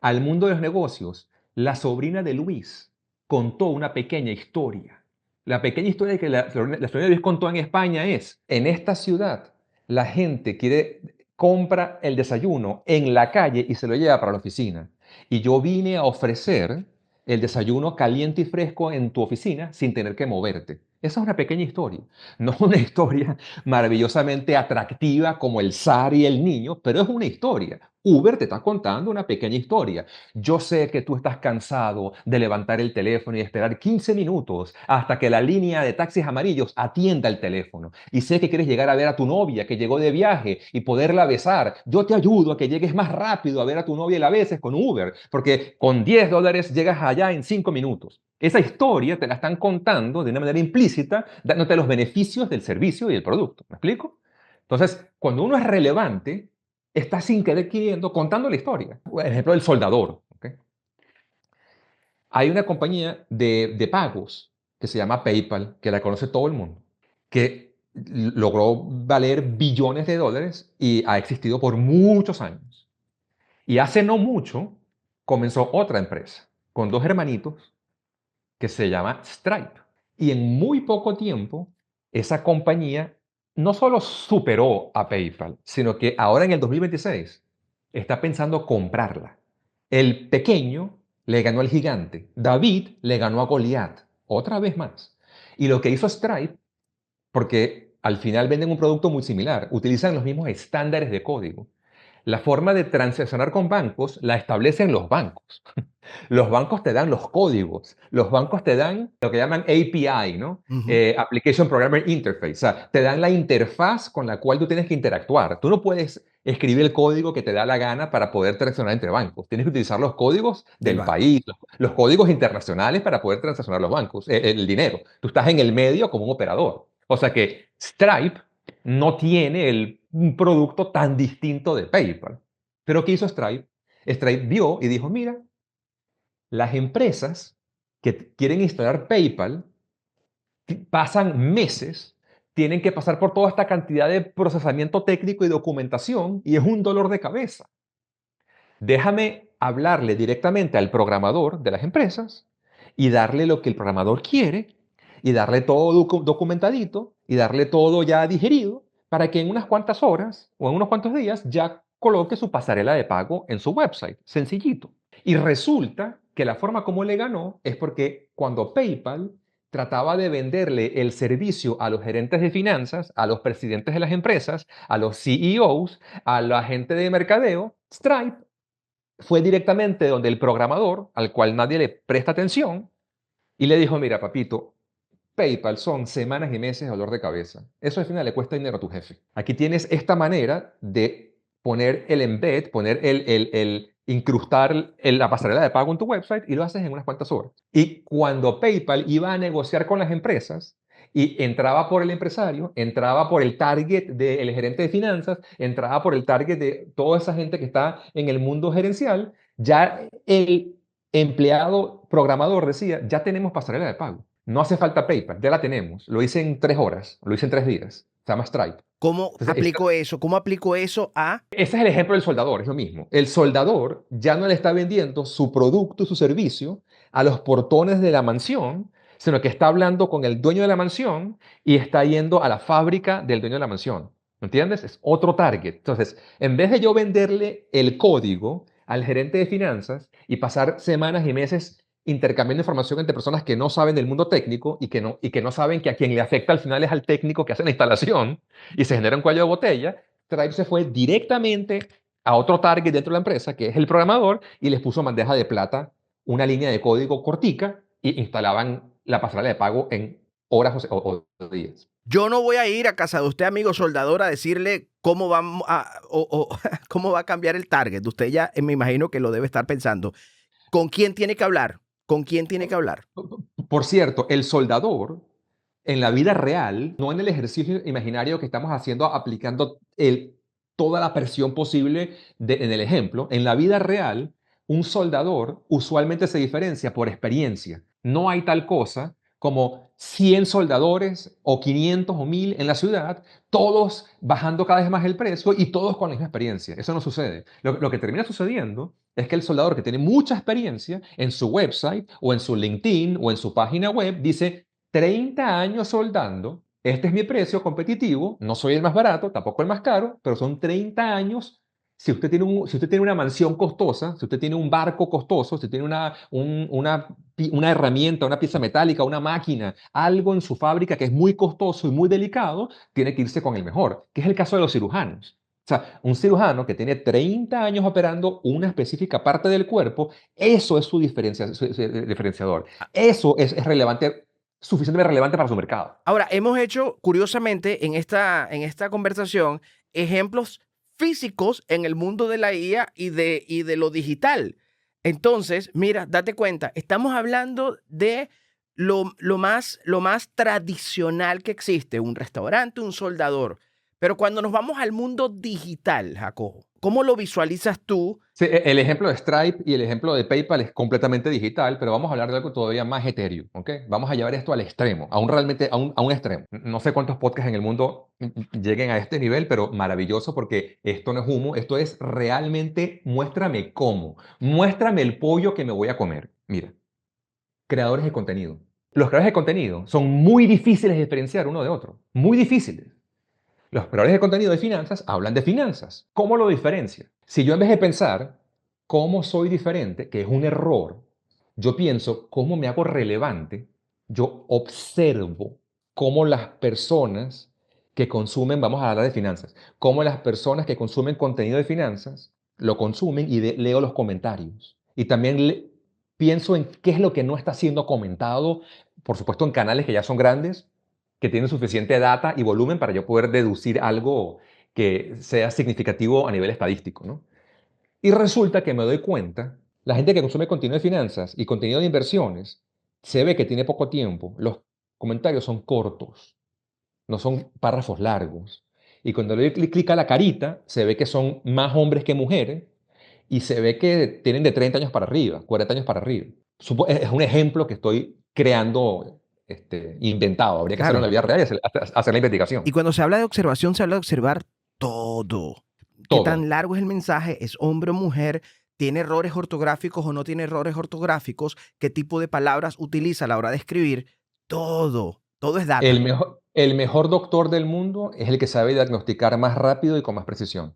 al mundo de los negocios, la sobrina de Luis contó una pequeña historia. La pequeña historia que la sobrina de Luis contó en España es, en esta ciudad, la gente compra el desayuno en la calle y se lo lleva para la oficina. Y yo vine a ofrecer el desayuno caliente y fresco en tu oficina sin tener que moverte. Esa es una pequeña historia. No una historia maravillosamente atractiva como el zar y el niño, pero es una historia. Uber te está contando una pequeña historia. Yo sé que tú estás cansado de levantar el teléfono y esperar 15 minutos hasta que la línea de taxis amarillos atienda el teléfono. Y sé que quieres llegar a ver a tu novia que llegó de viaje y poderla besar. Yo te ayudo a que llegues más rápido a ver a tu novia y la beses con Uber, porque con $10 llegas allá en 5 minutos. Esa historia te la están contando de una manera implícita, dándote los beneficios del servicio y del producto. ¿Me explico? Entonces, cuando uno es relevante, está sin querer queriendo contando la historia. Por ejemplo, el soldador. ¿Ok? Hay una compañía de pagos que se llama PayPal, que la conoce todo el mundo, que logró valer billones de dólares y ha existido por muchos años. Y hace no mucho comenzó otra empresa con dos hermanitos que se llama Stripe. Y en muy poco tiempo, esa compañía no solo superó a PayPal, sino que ahora en el 2026 está pensando comprarla. El pequeño le ganó al gigante. David le ganó a Goliat. Otra vez más. Y lo que hizo Stripe, porque al final venden un producto muy similar, utilizan los mismos estándares de código. La forma de transaccionar con bancos la establecen los bancos. Los bancos te dan los códigos, los bancos te dan lo que llaman API, ¿no? Ujú. Application Programmer Interface, o sea, te dan la interfaz con la cual tú tienes que interactuar. Tú no puedes escribir el código que te da la gana para poder transaccionar entre bancos. Tienes que utilizar los códigos Del del banco. país, los códigos internacionales para poder transaccionar los bancos, el dinero. Tú estás en el medio como un operador. O sea que Stripe no tiene un producto tan distinto de PayPal. Pero ¿qué hizo Stripe? Stripe vio y dijo, mira, las empresas que quieren instalar PayPal pasan meses, tienen que pasar por toda esta cantidad de procesamiento técnico y documentación y es un dolor de cabeza. Déjame hablarle directamente al programador de las empresas y darle lo que el programador quiere y darle todo documentadito y darle todo ya digerido para que en unas cuantas horas o en unos cuantos días ya coloque su pasarela de pago en su website. Sencillito. Y resulta que la forma como le ganó es porque cuando PayPal trataba de venderle el servicio a los gerentes de finanzas, a los presidentes de las empresas, a los CEOs, a la gente de mercadeo, Stripe fue directamente donde el programador, al cual nadie le presta atención, y le dijo, mira, papito, PayPal son semanas y meses de dolor de cabeza. Eso al final le cuesta dinero a tu jefe. Aquí tienes esta manera de poner el embed, poner incrustar la pasarela de pago en tu website y lo haces en unas cuantas horas. Y cuando PayPal iba a negociar con las empresas y entraba por el empresario, entraba por el target del gerente de finanzas, entraba por el target de toda esa gente que está en el mundo gerencial, ya el empleado programador decía, ya tenemos pasarela de pago. No hace falta PayPal, ya la tenemos. Lo hice en 3 horas, lo hice en 3 días. Se llama Stripe. ¿Cómo Entonces, aplico eso? ¿Cómo aplico eso a... ese es el ejemplo del soldador, es lo mismo. El soldador ya no le está vendiendo su producto, su servicio a los portones de la mansión, sino que está hablando con el dueño de la mansión y está yendo a la fábrica del dueño de la mansión. ¿Me entiendes? Es otro target. Entonces, en vez de yo venderle el código al gerente de finanzas y pasar semanas y meses intercambiando información entre personas que no saben del mundo técnico y que no saben que a quien le afecta al final es al técnico que hace la instalación y se genera un cuello de botella, Stripe se fue directamente a otro target dentro de la empresa, que es el programador, y les puso bandeja de plata una línea de código cortica y instalaban la pasarela de pago en horas o días. Yo no voy a ir a casa de usted, amigo soldador, a decirle cómo va cómo va a cambiar el target. Usted ya me imagino que lo debe estar pensando. ¿Con quién tiene que hablar? ¿Con quién tiene que hablar? Por cierto, el soldador en la vida real, no en el ejercicio imaginario que estamos haciendo aplicando toda la presión posible en el ejemplo, en la vida real, un soldador usualmente se diferencia por experiencia. No hay tal cosa como 100 soldadores o 500 o 1000 en la ciudad, todos bajando cada vez más el precio y todos con la misma experiencia. Eso no sucede. Lo que termina sucediendo es que el soldador que tiene mucha experiencia en su website o en su LinkedIn o en su página web dice 30 años soldando, este es mi precio competitivo, no soy el más barato, tampoco el más caro, pero son 30 años. Si usted tiene una mansión costosa, si usted tiene un barco costoso, si tiene una herramienta, una pieza metálica, una máquina, algo en su fábrica que es muy costoso y muy delicado, tiene que irse con el mejor, que es el caso de los cirujanos. O sea, un cirujano que tiene 30 años operando una específica parte del cuerpo, eso es su diferenciador. Eso es relevante, suficientemente relevante para su mercado. Ahora, hemos hecho, curiosamente, en esta conversación, ejemplos físicos en el mundo de la IA y de lo digital. Entonces, mira, date cuenta, estamos hablando de lo más tradicional que existe, un restaurante, un soldador. Pero cuando nos vamos al mundo digital, Jacobo, ¿cómo lo visualizas tú? Sí, el ejemplo de Stripe y el ejemplo de PayPal es completamente digital, pero vamos a hablar de algo todavía más etéreo, ¿ok? Vamos a llevar esto al extremo, a un extremo. No sé cuántos podcasts en el mundo lleguen a este nivel, pero maravilloso porque esto no es humo, esto es realmente muéstrame cómo, muéstrame el pollo que me voy a comer. Mira, creadores de contenido. Los creadores de contenido son muy difíciles de diferenciar uno de otro, muy difíciles. Los creadores de contenido de finanzas hablan de finanzas. ¿Cómo lo diferencia? Si yo en vez de pensar cómo soy diferente, que es un error, yo pienso cómo me hago relevante, yo observo cómo las personas que consumen, vamos a hablar de finanzas, cómo las personas que consumen contenido de finanzas lo consumen y leo los comentarios. Y también pienso en qué es lo que no está siendo comentado, por supuesto en canales que ya son grandes, que tienen suficiente data y volumen para yo poder deducir algo que sea significativo a nivel estadístico, ¿no? Y resulta que me doy cuenta, la gente que consume contenido de finanzas y contenido de inversiones, se ve que tiene poco tiempo, los comentarios son cortos, no son párrafos largos. Y cuando le doy clic a la carita, se ve que son más hombres que mujeres y se ve que tienen de 30 años para arriba, 40 años para arriba. Es un ejemplo que estoy creando, inventado. Habría que hacerlo en la Claro. vida real y hacer la investigación. Y cuando se habla de observación, se habla de observar todo. ¿Qué tan Todo. largo es el mensaje? ¿Es hombre o mujer? ¿Tiene errores ortográficos o no tiene errores ortográficos? ¿Qué tipo de palabras utiliza a la hora de escribir? Todo. Todo es data. El mejor doctor del mundo es el que sabe diagnosticar más rápido y con más precisión.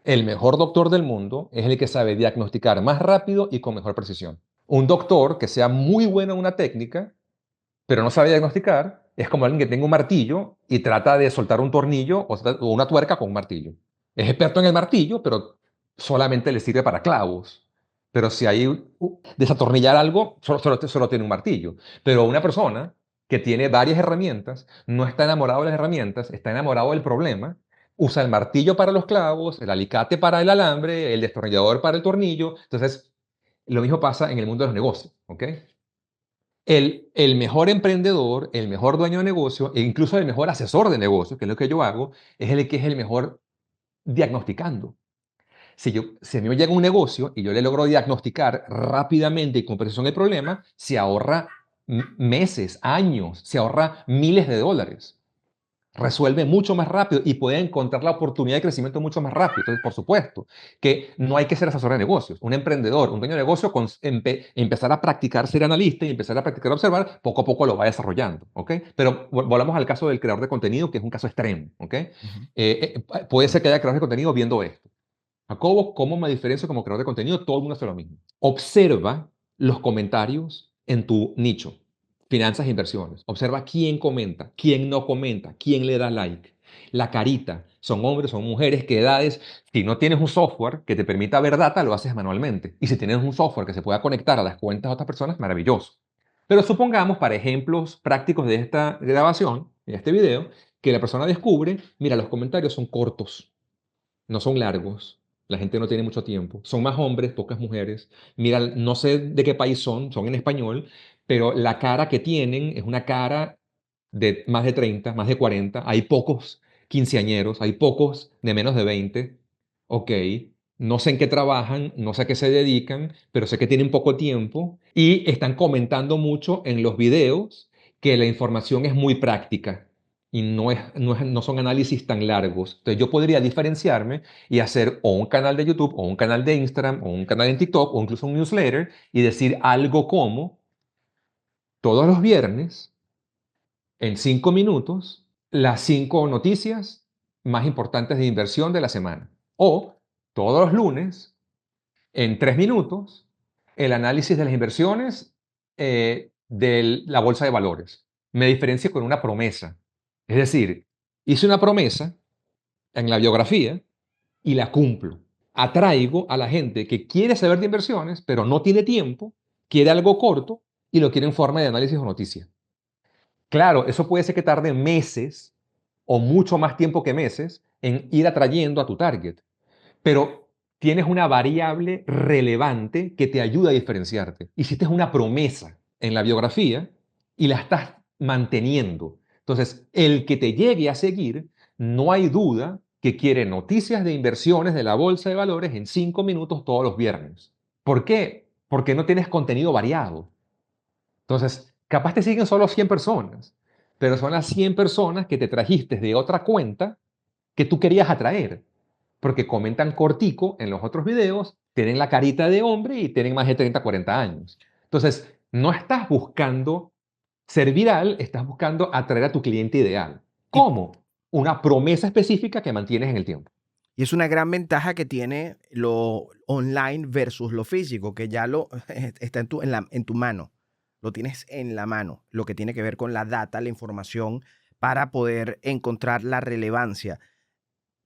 El mejor doctor del mundo es el que sabe diagnosticar más rápido y con mejor precisión. Un doctor que sea muy bueno en una técnica, pero no sabe diagnosticar, es como alguien que tenga un martillo y trata de soltar un tornillo o una tuerca con un martillo. Es experto en el martillo, pero solamente le sirve para clavos. Pero si hay desatornillar algo, solo tiene un martillo. Pero una persona que tiene varias herramientas, no está enamorado de las herramientas, está enamorado del problema, usa el martillo para los clavos, el alicate para el alambre, el destornillador para el tornillo. Entonces, lo mismo pasa en el mundo de los negocios, ¿ok? El mejor emprendedor, el mejor dueño de negocio e incluso el mejor asesor de negocio, que es lo que yo hago, es el que es el mejor diagnosticando. Si a mí me llega un negocio y yo le logro diagnosticar rápidamente y con precisión el problema, se ahorra meses, años, se ahorra miles de dólares. Resuelve mucho más rápido y puede encontrar la oportunidad de crecimiento mucho más rápido. Entonces, por supuesto, que no hay que ser asesor de negocios. Un emprendedor, un dueño de negocio, empezar a practicar ser analista y empezar a practicar observar, poco a poco lo va desarrollando, ¿ok? Pero volvamos al caso del creador de contenido, que es un caso extremo, ¿ok? Ujú. Puede ser que haya creadores de contenido viendo esto. Jacobo, ¿cómo me diferencio como creador de contenido? Todo el mundo hace lo mismo. Observa los comentarios en tu nicho. Finanzas e inversiones. Observa quién comenta, quién no comenta, quién le da like. La carita. Son hombres, son mujeres, qué edades. Si no tienes un software que te permita ver data, lo haces manualmente. Y si tienes un software que se pueda conectar a las cuentas de otras personas, maravilloso. Pero supongamos, para ejemplos prácticos de esta grabación, de este video, que la persona descubre, mira, los comentarios son cortos, no son largos. La gente no tiene mucho tiempo. Son más hombres, pocas mujeres. Mira, no sé de qué país son en español, pero la cara que tienen es una cara de más de 30, más de 40. Hay pocos quinceañeros, hay pocos de menos de 20. Ok, no sé en qué trabajan, no sé a qué se dedican, pero sé que tienen poco tiempo y están comentando mucho en los videos que la información es muy práctica. y no son análisis tan largos. Entonces yo podría diferenciarme y hacer o un canal de YouTube, o un canal de Instagram, o un canal en TikTok, o incluso un newsletter y decir algo como, todos los viernes, en 5 minutos, las 5 noticias más importantes de inversión de la semana. O todos los lunes, en 3 minutos, el análisis de las inversiones de la bolsa de valores. Me diferencio con una promesa. Es decir, hice una promesa en la biografía y la cumplo. Atraigo a la gente que quiere saber de inversiones, pero no tiene tiempo, quiere algo corto y lo quiere en forma de análisis o noticia. Claro, eso puede ser que tarde meses o mucho más tiempo que meses en ir atrayendo a tu target, pero tienes una variable relevante que te ayuda a diferenciarte. Hiciste una promesa en la biografía y la estás manteniendo. Entonces, el que te llegue a seguir, no hay duda que quiere noticias de inversiones de la bolsa de valores en 5 minutos todos los viernes. ¿Por qué? Porque no tienes contenido variado. Entonces, capaz te siguen solo 100 personas, pero son las 100 personas que te trajiste de otra cuenta que tú querías atraer, porque comentan cortico en los otros videos, tienen la carita de hombre y tienen más de 30, 40 años. Entonces, no estás buscando ser viral, estás buscando atraer a tu cliente ideal. Y, ¿Cómo? Una promesa específica que mantienes en el tiempo. y es una gran ventaja que tiene lo online versus lo físico, que ya lo está en tu mano. Lo tienes en la mano, lo que tiene que ver con la data, la información, para poder encontrar la relevancia.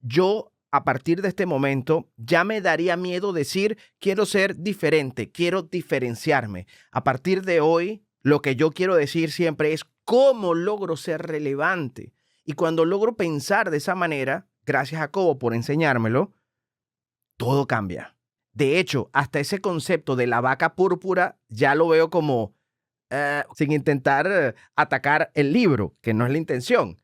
Yo, a partir de este momento, ya me daría miedo decir, quiero ser diferente, quiero diferenciarme. A partir de hoy, lo que yo quiero decir siempre es cómo logro ser relevante. Y cuando logro pensar de esa manera, gracias a Jacobo por enseñármelo, todo cambia. De hecho, hasta ese concepto de la vaca púrpura ya lo veo como sin intentar atacar el libro, que no es la intención.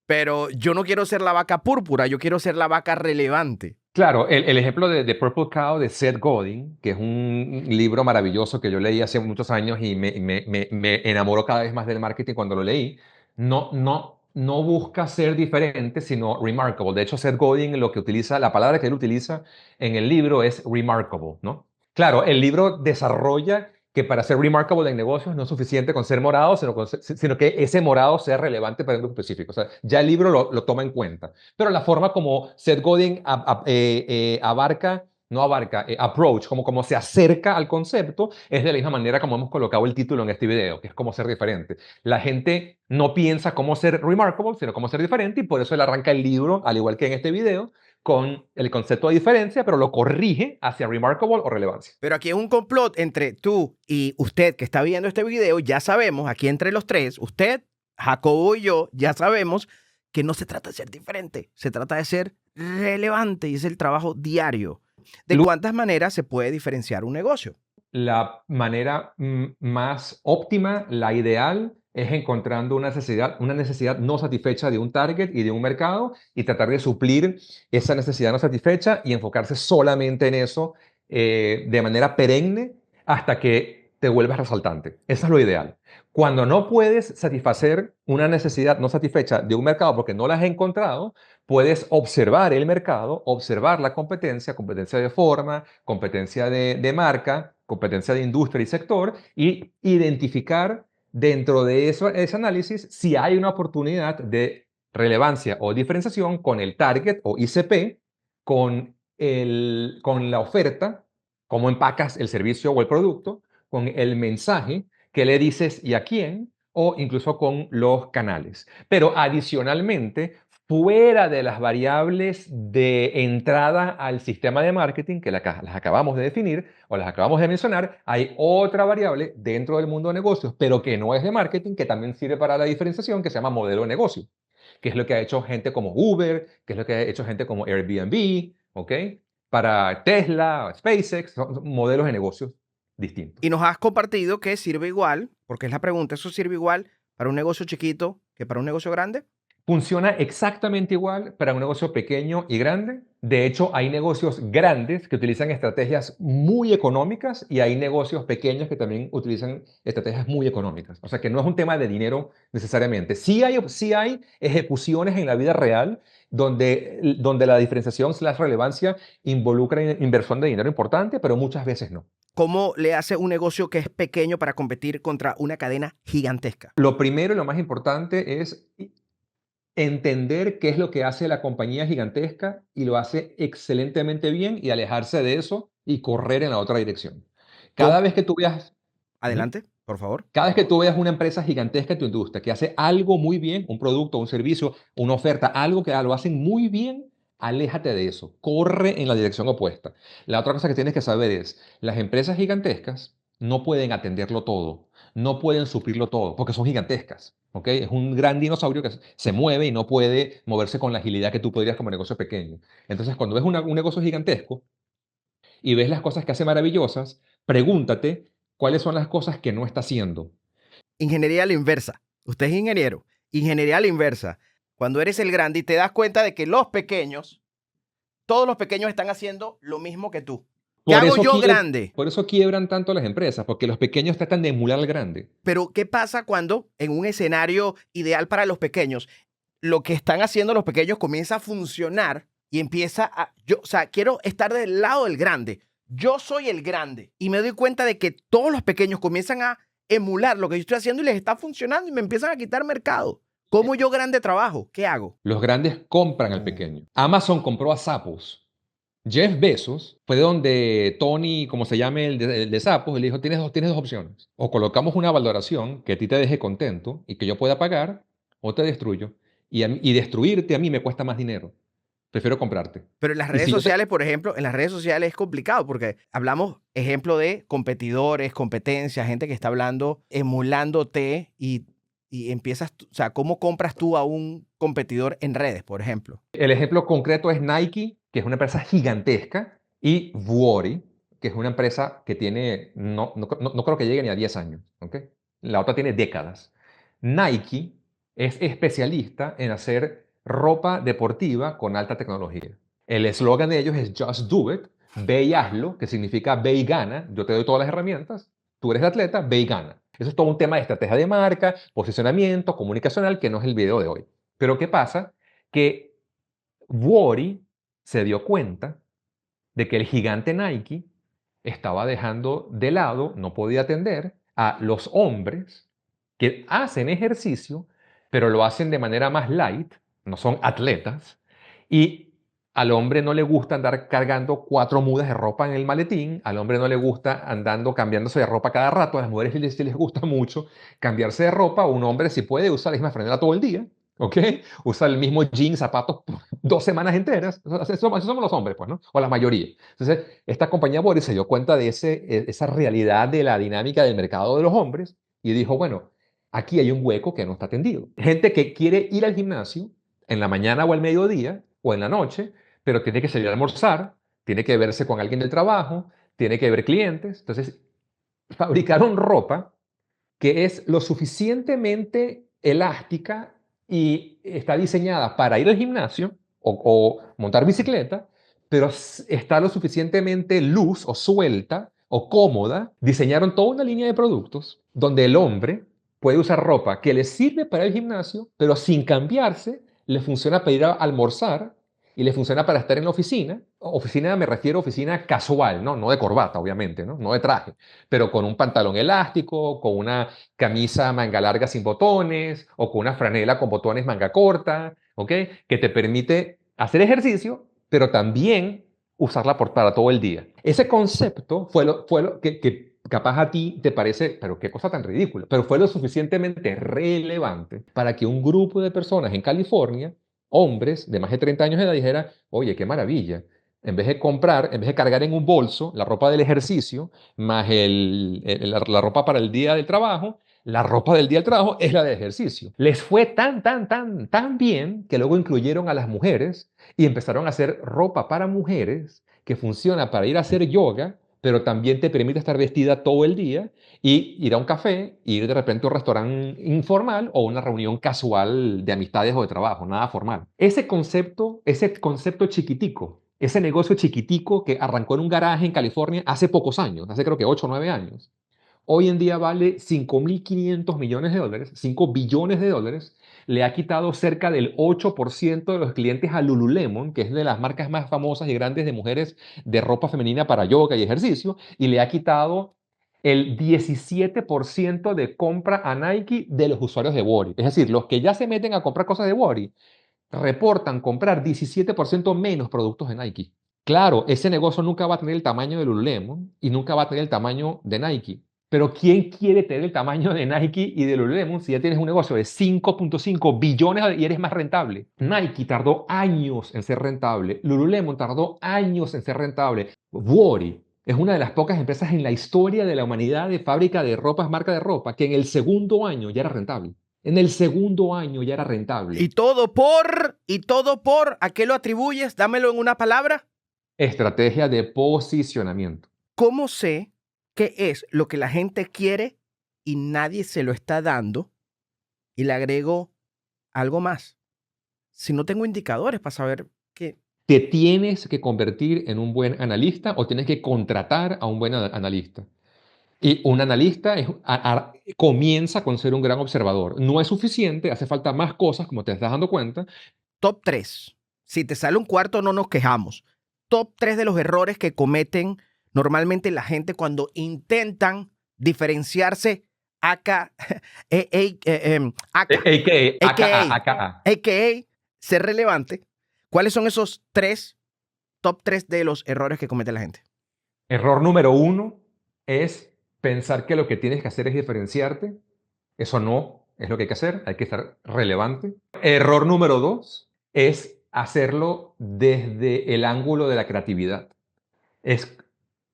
Pero yo no quiero ser la vaca púrpura, yo quiero ser la vaca relevante. Claro, el ejemplo de Purple Cow de Seth Godin, que es un libro maravilloso que yo leí hace muchos años y me enamoró cada vez más del marketing cuando lo leí, no busca ser diferente, sino remarkable. De hecho, Seth Godin lo que utiliza, la palabra que él utiliza en el libro es remarkable, ¿no? Claro, el libro desarrolla que para ser remarkable en negocios no es suficiente con ser morado, sino que ese morado sea relevante para un grupo específico. O sea, ya el libro lo toma en cuenta. Pero la forma como Seth Godin approach, como se acerca al concepto, es de la misma manera como hemos colocado el título en este video, que es cómo ser diferente. La gente no piensa cómo ser remarkable, sino cómo ser diferente, y por eso él arranca el libro, al igual que en este video, con el concepto de diferencia, pero lo corrige hacia remarkable o relevancia. Pero aquí es un complot entre tú y usted que está viendo este video. Ya sabemos, aquí entre los tres, usted, Jacobo y yo, ya sabemos que no se trata de ser diferente, se trata de ser relevante y es el trabajo diario. ¿De cuántas maneras se puede diferenciar un negocio? La manera más óptima, la ideal, es encontrando una necesidad no satisfecha de un target y de un mercado y tratar de suplir esa necesidad no satisfecha y enfocarse solamente en eso de manera perenne hasta que te vuelvas resaltante. Eso es lo ideal. Cuando no puedes satisfacer una necesidad no satisfecha de un mercado porque no la has encontrado, puedes observar el mercado, observar la competencia, competencia de forma, competencia de marca, competencia de industria y sector, y identificar dentro de ese análisis si hay una oportunidad de relevancia o diferenciación con el target o ICP, con la oferta, cómo empacas el servicio o el producto, con el mensaje que le dices y a quién, o incluso con los canales. Pero adicionalmente, fuera de las variables de entrada al sistema de marketing, que las acabamos de definir o las acabamos de mencionar, hay otra variable dentro del mundo de negocios, pero que no es de marketing, que también sirve para la diferenciación, que se llama modelo de negocio, que es lo que ha hecho gente como Uber, que es lo que ha hecho gente como Airbnb, ¿ok? Para Tesla, SpaceX, son modelos de negocios distintos. Y nos has compartido que sirve igual, porque es la pregunta, ¿eso sirve igual para un negocio chiquito que para un negocio grande? Funciona exactamente igual para un negocio pequeño y grande, De hecho, hay negocios grandes que utilizan estrategias muy económicas y hay negocios pequeños que también utilizan estrategias muy económicas. O sea que no es un tema de dinero necesariamente. Sí hay ejecuciones en la vida real donde la diferenciación, la relevancia involucra inversión de dinero importante, pero muchas veces no. ¿Cómo le hace un negocio que es pequeño para competir contra una cadena gigantesca? Lo primero y lo más importante es entender qué es lo que hace la compañía gigantesca y lo hace excelentemente bien y alejarse de eso y correr en la otra dirección. ¿Cómo? Cada vez que tú veas, ujú, Adelante, por favor. cada vez que tú veas una empresa gigantesca en tu industria que hace algo muy bien, un producto, un servicio, una oferta, algo que lo hacen muy bien, aléjate de eso, corre en la dirección opuesta. La otra cosa que tienes que saber es, las empresas gigantescas no pueden atenderlo todo, no pueden suplirlo todo, porque son gigantescas. ¿Ok? Es un gran dinosaurio que se mueve y no puede moverse con la agilidad que tú podrías como negocio pequeño. Entonces, cuando ves un negocio gigantesco, y ves las cosas que hace maravillosas, pregúntate cuáles son las cosas que no está haciendo. Ingeniería a la inversa. Usted es ingeniero. Ingeniería a la inversa. Cuando eres el grande y te das cuenta de que todos los pequeños están haciendo lo mismo que tú. ¿Qué Por hago eso, yo grande? por eso quiebran tanto las empresas, porque los pequeños tratan de emular al grande. Pero ¿qué pasa cuando en un escenario ideal para los pequeños, lo que están haciendo los pequeños comienza a funcionar y o sea, quiero estar del lado del grande. Yo soy el grande y me doy cuenta de que todos los pequeños comienzan a emular lo que yo estoy haciendo y les está funcionando y me empiezan a quitar mercado. ¿Cómo yo grande trabajo? ¿Qué hago? Los grandes compran al pequeño. Amazon compró a Zappos. Jeff Bezos fue donde Tony, como se llame el de Zappos, y le dijo, tienes dos opciones. O colocamos una valoración que a ti te deje contento y que yo pueda pagar, o te destruyo. Y destruirte a mí me cuesta más dinero. Prefiero comprarte. Pero en las Y redes si yo te... sociales, por ejemplo, en las redes sociales es complicado porque hablamos, ejemplo, de competidores, competencia, gente que está hablando, emulándote y empiezas, o sea, ¿cómo compras tú a un competidor en redes, por ejemplo? El ejemplo concreto es Nike, que es una empresa gigantesca, y Vuori, que es una empresa que tiene, no creo que llegue ni a 10 años. ¿Ok? La otra tiene décadas. Nike es especialista en hacer ropa deportiva con alta tecnología. El eslogan de ellos es Just Do It, ve y hazlo, que significa ve y gana. Yo te doy todas las herramientas, tú eres atleta, ve y gana. Eso es todo un tema de estrategia de marca, posicionamiento, comunicacional, que no es el video de hoy. Pero ¿qué pasa? Que Wuori se dio cuenta de que el gigante Nike estaba dejando de lado, no podía atender a los hombres que hacen ejercicio, pero lo hacen de manera más light, no son atletas, y al hombre no le gusta andar cargando 4 mudas de ropa en el maletín, al hombre no le gusta andando cambiándose de ropa cada rato, a las mujeres sí les gusta mucho cambiarse de ropa, un hombre sí puede usar la misma franela todo el día, ¿ok? Usa el mismo jean, zapatos por 2 semanas enteras. Esos somos los hombres, pues, ¿no? O la mayoría. Entonces, esta compañía Boris se dio cuenta de esa realidad de la dinámica del mercado de los hombres y dijo, bueno, aquí hay un hueco que no está atendido. Gente que quiere ir al gimnasio en la mañana o al mediodía o en la noche, pero tiene que salir a almorzar, tiene que verse con alguien del trabajo, tiene que ver clientes. Entonces, fabricaron ropa que es lo suficientemente elástica y está diseñada para ir al gimnasio o montar bicicleta, pero está lo suficientemente loose o suelta o cómoda. Diseñaron toda una línea de productos donde el hombre puede usar ropa que le sirve para el gimnasio, pero sin cambiarse, le funciona para ir a almorzar y le funciona para estar en la oficina. Oficina me refiero a oficina casual, ¿no? No de corbata, obviamente, ¿no? No de traje, pero con un pantalón elástico, con una camisa manga larga sin botones o con una franela con botones manga corta, ¿ok? Que te permite hacer ejercicio, pero también usarla para todo el día. Ese concepto fue lo que capaz a ti te parece, pero qué cosa tan ridícula, pero fue lo suficientemente relevante para que un grupo de personas en California, hombres de más de 30 años de edad, dijera, oye, qué maravilla. En vez de cargar en un bolso la ropa del ejercicio, más la ropa para el día del trabajo, la ropa del día del trabajo es la de ejercicio. Les fue tan bien que luego incluyeron a las mujeres y empezaron a hacer ropa para mujeres que funciona para ir a hacer yoga, pero también te permite estar vestida todo el día y ir a un café, ir de repente a un restaurante informal o una reunión casual de amistades o de trabajo, nada formal. Ese concepto chiquitico Ese negocio chiquitico que arrancó en un garaje en California hace pocos años, hace creo que 8 o 9 años, hoy en día vale 5.500 millones de dólares, 5 billones de dólares. Le ha quitado cerca del 8% de los clientes a Lululemon, que es de las marcas más famosas y grandes de mujeres de ropa femenina para yoga y ejercicio, y le ha quitado el 17% de compra a Nike de los usuarios de Wori. Es decir, los que ya se meten a comprar cosas de Wori reportan comprar 17% menos productos de Nike. Claro, ese negocio nunca va a tener el tamaño de Lululemon y nunca va a tener el tamaño de Nike. Pero ¿quién quiere tener el tamaño de Nike y de Lululemon si ya tienes un negocio de 5.5 billones y eres más rentable? Nike tardó años en ser rentable. Lululemon tardó años en ser rentable. Wori es una de las pocas empresas en la historia de la humanidad de fábrica de ropa, marca de ropa, que en el segundo año ya era rentable. En el segundo año ya era rentable. ¿A qué lo atribuyes? Dámelo en una palabra. Estrategia de posicionamiento. ¿Cómo sé qué es lo que la gente quiere y nadie se lo está dando? Y le agrego algo más. Si no tengo indicadores para saber qué. ¿Te tienes que convertir en un buen analista o tienes que contratar a un buen analista? Y un analista comienza con ser un gran observador. No es suficiente, hace falta más cosas, como te estás dando cuenta. Top 3. Si te sale un cuarto, no nos quejamos. Top 3 de los errores que cometen normalmente la gente cuando intentan diferenciarse acá, acá, AKA, ser relevante. ¿Cuáles son esos top 3 de los errores que comete la gente? Error número 1 es pensar que lo que tienes que hacer es diferenciarte. Eso no es lo que hay que hacer, hay que estar relevante. Error número 2 es hacerlo desde el ángulo de la creatividad. Es,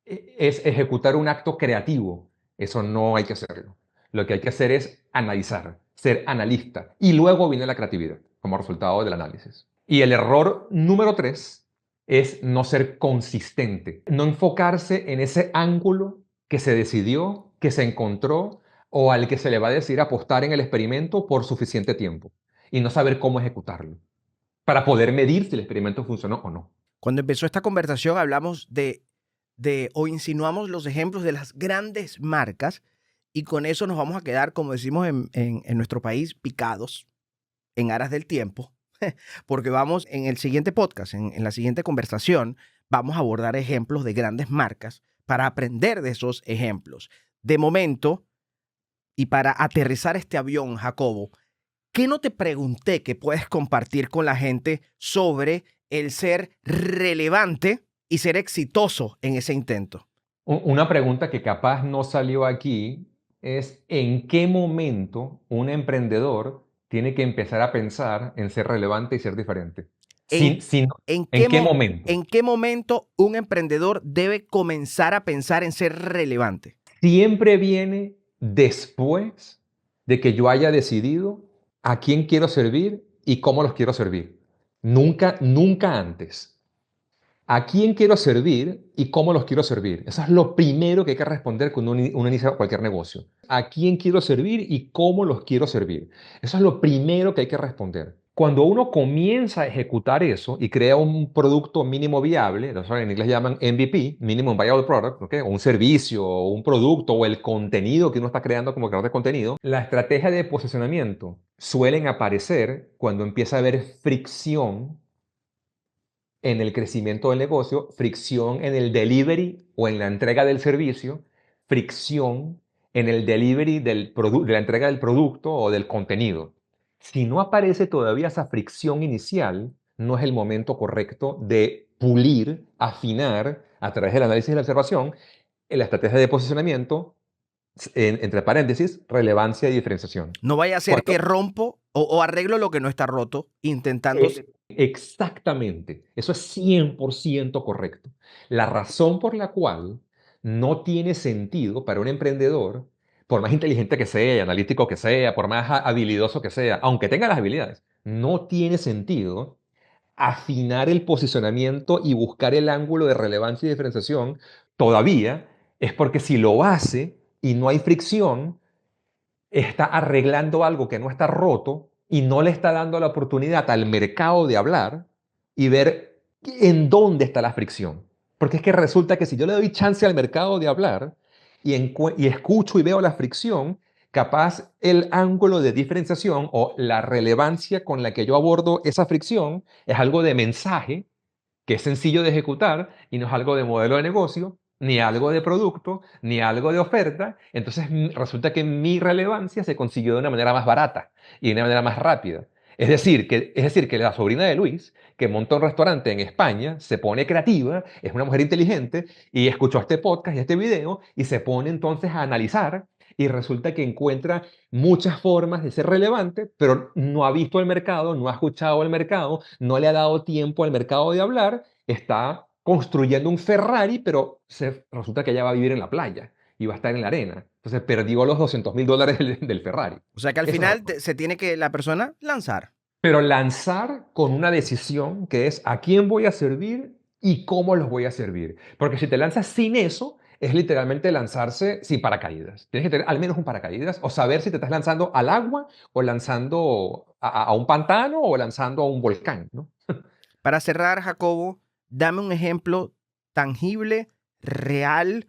es ejecutar un acto creativo. Eso no hay que hacerlo. Lo que hay que hacer es analizar, ser analista. Y luego viene la creatividad como resultado del análisis. Y el error número 3 es no ser consistente, no enfocarse en ese ángulo que se decidió, que se encontró o al que se le va a decir apostar en el experimento por suficiente tiempo y no saber cómo ejecutarlo para poder medir si el experimento funcionó o no. Cuando empezó esta conversación hablamos o insinuamos los ejemplos de las grandes marcas y con eso nos vamos a quedar, como decimos en nuestro país, picados en aras del tiempo, porque vamos en el siguiente podcast, en la siguiente conversación, vamos a abordar ejemplos de grandes marcas para aprender de esos ejemplos. De momento, y para aterrizar este avión, Jacobo, ¿qué no te pregunté que puedes compartir con la gente sobre el ser relevante y ser exitoso en ese intento? Una pregunta que capaz no salió aquí es ¿en qué momento un emprendedor tiene que empezar a pensar en ser relevante y ser diferente? ¿En, ¿En qué momento? ¿En qué momento un emprendedor debe comenzar a pensar en ser relevante? Siempre viene después de que yo haya decidido a quién quiero servir y cómo los quiero servir. Nunca, nunca antes. ¿A quién quiero servir y cómo los quiero servir? Eso es lo primero que hay que responder cuando uno inicia cualquier negocio. ¿A quién quiero servir y cómo los quiero servir? Eso es lo primero que hay que responder. Cuando uno comienza a ejecutar eso y crea un producto mínimo viable, en inglés llaman MVP, Minimum Viable Product, ¿okay? O un servicio, o un producto, o el contenido que uno está creando como creador de contenido, la estrategia de posicionamiento suelen aparecer cuando empieza a haber fricción en el crecimiento del negocio, fricción en el delivery o en la entrega del servicio, fricción en el delivery de la entrega del producto o del contenido. Si no aparece todavía esa fricción inicial, no es el momento correcto de pulir, afinar a través del análisis y la observación la estrategia de posicionamiento, entre paréntesis, relevancia y diferenciación. No vaya a ser que rompo o arreglo lo que no está roto intentando... Exactamente, eso es 100% correcto. La razón por la cual no tiene sentido para un emprendedor, por más inteligente que sea, analítico que sea, por más habilidoso que sea, aunque tenga las habilidades, no tiene sentido afinar el posicionamiento y buscar el ángulo de relevancia y diferenciación todavía, es porque si lo hace y no hay fricción, está arreglando algo que no está roto y no le está dando la oportunidad al mercado de hablar y ver ¿En dónde está la fricción? Porque es que resulta que si yo le doy chance al mercado de hablar y escucho y veo la fricción, capaz el ángulo de diferenciación o la relevancia con la que yo abordo esa fricción es algo de mensaje que es sencillo de ejecutar y no es algo de modelo de negocio, ni algo de producto, ni algo de oferta. Entonces resulta que mi relevancia se consiguió de una manera más barata y de una manera más rápida. Es decir, que la sobrina de Luis, que monta un restaurante en España, se pone creativa, es una mujer inteligente y escuchó este podcast y este video y se pone entonces a analizar y resulta que encuentra muchas formas de ser relevante, pero no ha visto el mercado, no ha escuchado el mercado, no le ha dado tiempo al mercado de hablar, está construyendo un Ferrari, pero resulta que ella va a vivir en la playa y va a estar en la arena. Entonces perdió los $200.000 del Ferrari. O sea que al Eso no. final se tiene que la persona lanzar. Pero lanzar con una decisión que es a quién voy a servir y cómo los voy a servir. Porque si te lanzas sin eso, es literalmente lanzarse sin paracaídas. Tienes que tener al menos un paracaídas o saber si te estás lanzando al agua o lanzando a un pantano o lanzando a un volcán, ¿no? Para cerrar, Jacobo, dame un ejemplo tangible, real,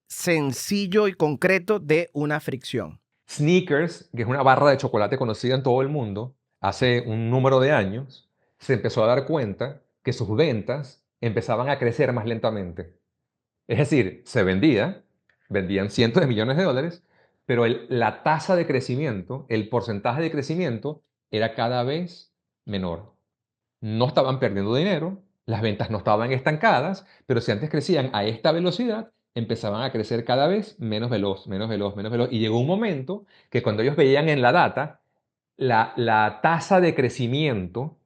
sencillo y concreto de una fricción. Snickers, que es una barra de chocolate conocida en todo el mundo, hace un número de años, se empezó a dar cuenta que sus ventas empezaban a crecer más lentamente. Es decir, vendían cientos de millones de dólares, pero la tasa de crecimiento, el porcentaje de crecimiento era cada vez menor. No estaban perdiendo dinero, las ventas no estaban estancadas, pero si antes crecían a esta velocidad, empezaban a crecer cada vez menos veloz, menos veloz, menos veloz. Y llegó un momento que cuando ellos veían en la data la tasa de crecimiento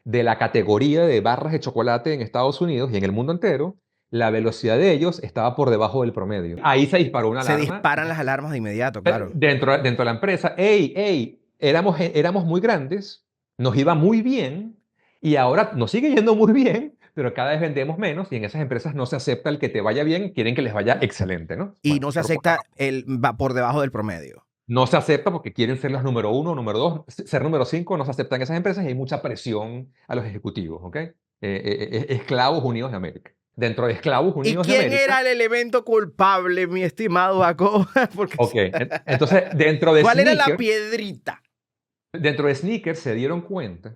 de la categoría de barras de chocolate en Estados Unidos y en el mundo entero, la velocidad de ellos estaba por debajo del promedio. Ahí se disparó una Se alarma disparan las alarmas de inmediato, claro. dentro de la empresa. ¡Ey! Éramos muy grandes, nos iba muy bien y ahora nos sigue yendo muy bien, pero cada vez vendemos menos y en esas empresas no se acepta el que te vaya bien, quieren que les vaya excelente, ¿no? Y Bueno, no se pero acepta va por debajo del promedio. no se acepta porque quieren ser los número uno, número dos, ser número cinco, no se acepta en esas empresas y hay mucha presión a los ejecutivos, ¿ok? Esclavos Unidos de América. Dentro de Esclavos ¿Y Unidos de quién América, era el elemento culpable, mi estimado Jacobo? Porque, ok, entonces dentro de ¿cuál era la Sneaker, piedrita? dentro de Sneaker se dieron cuenta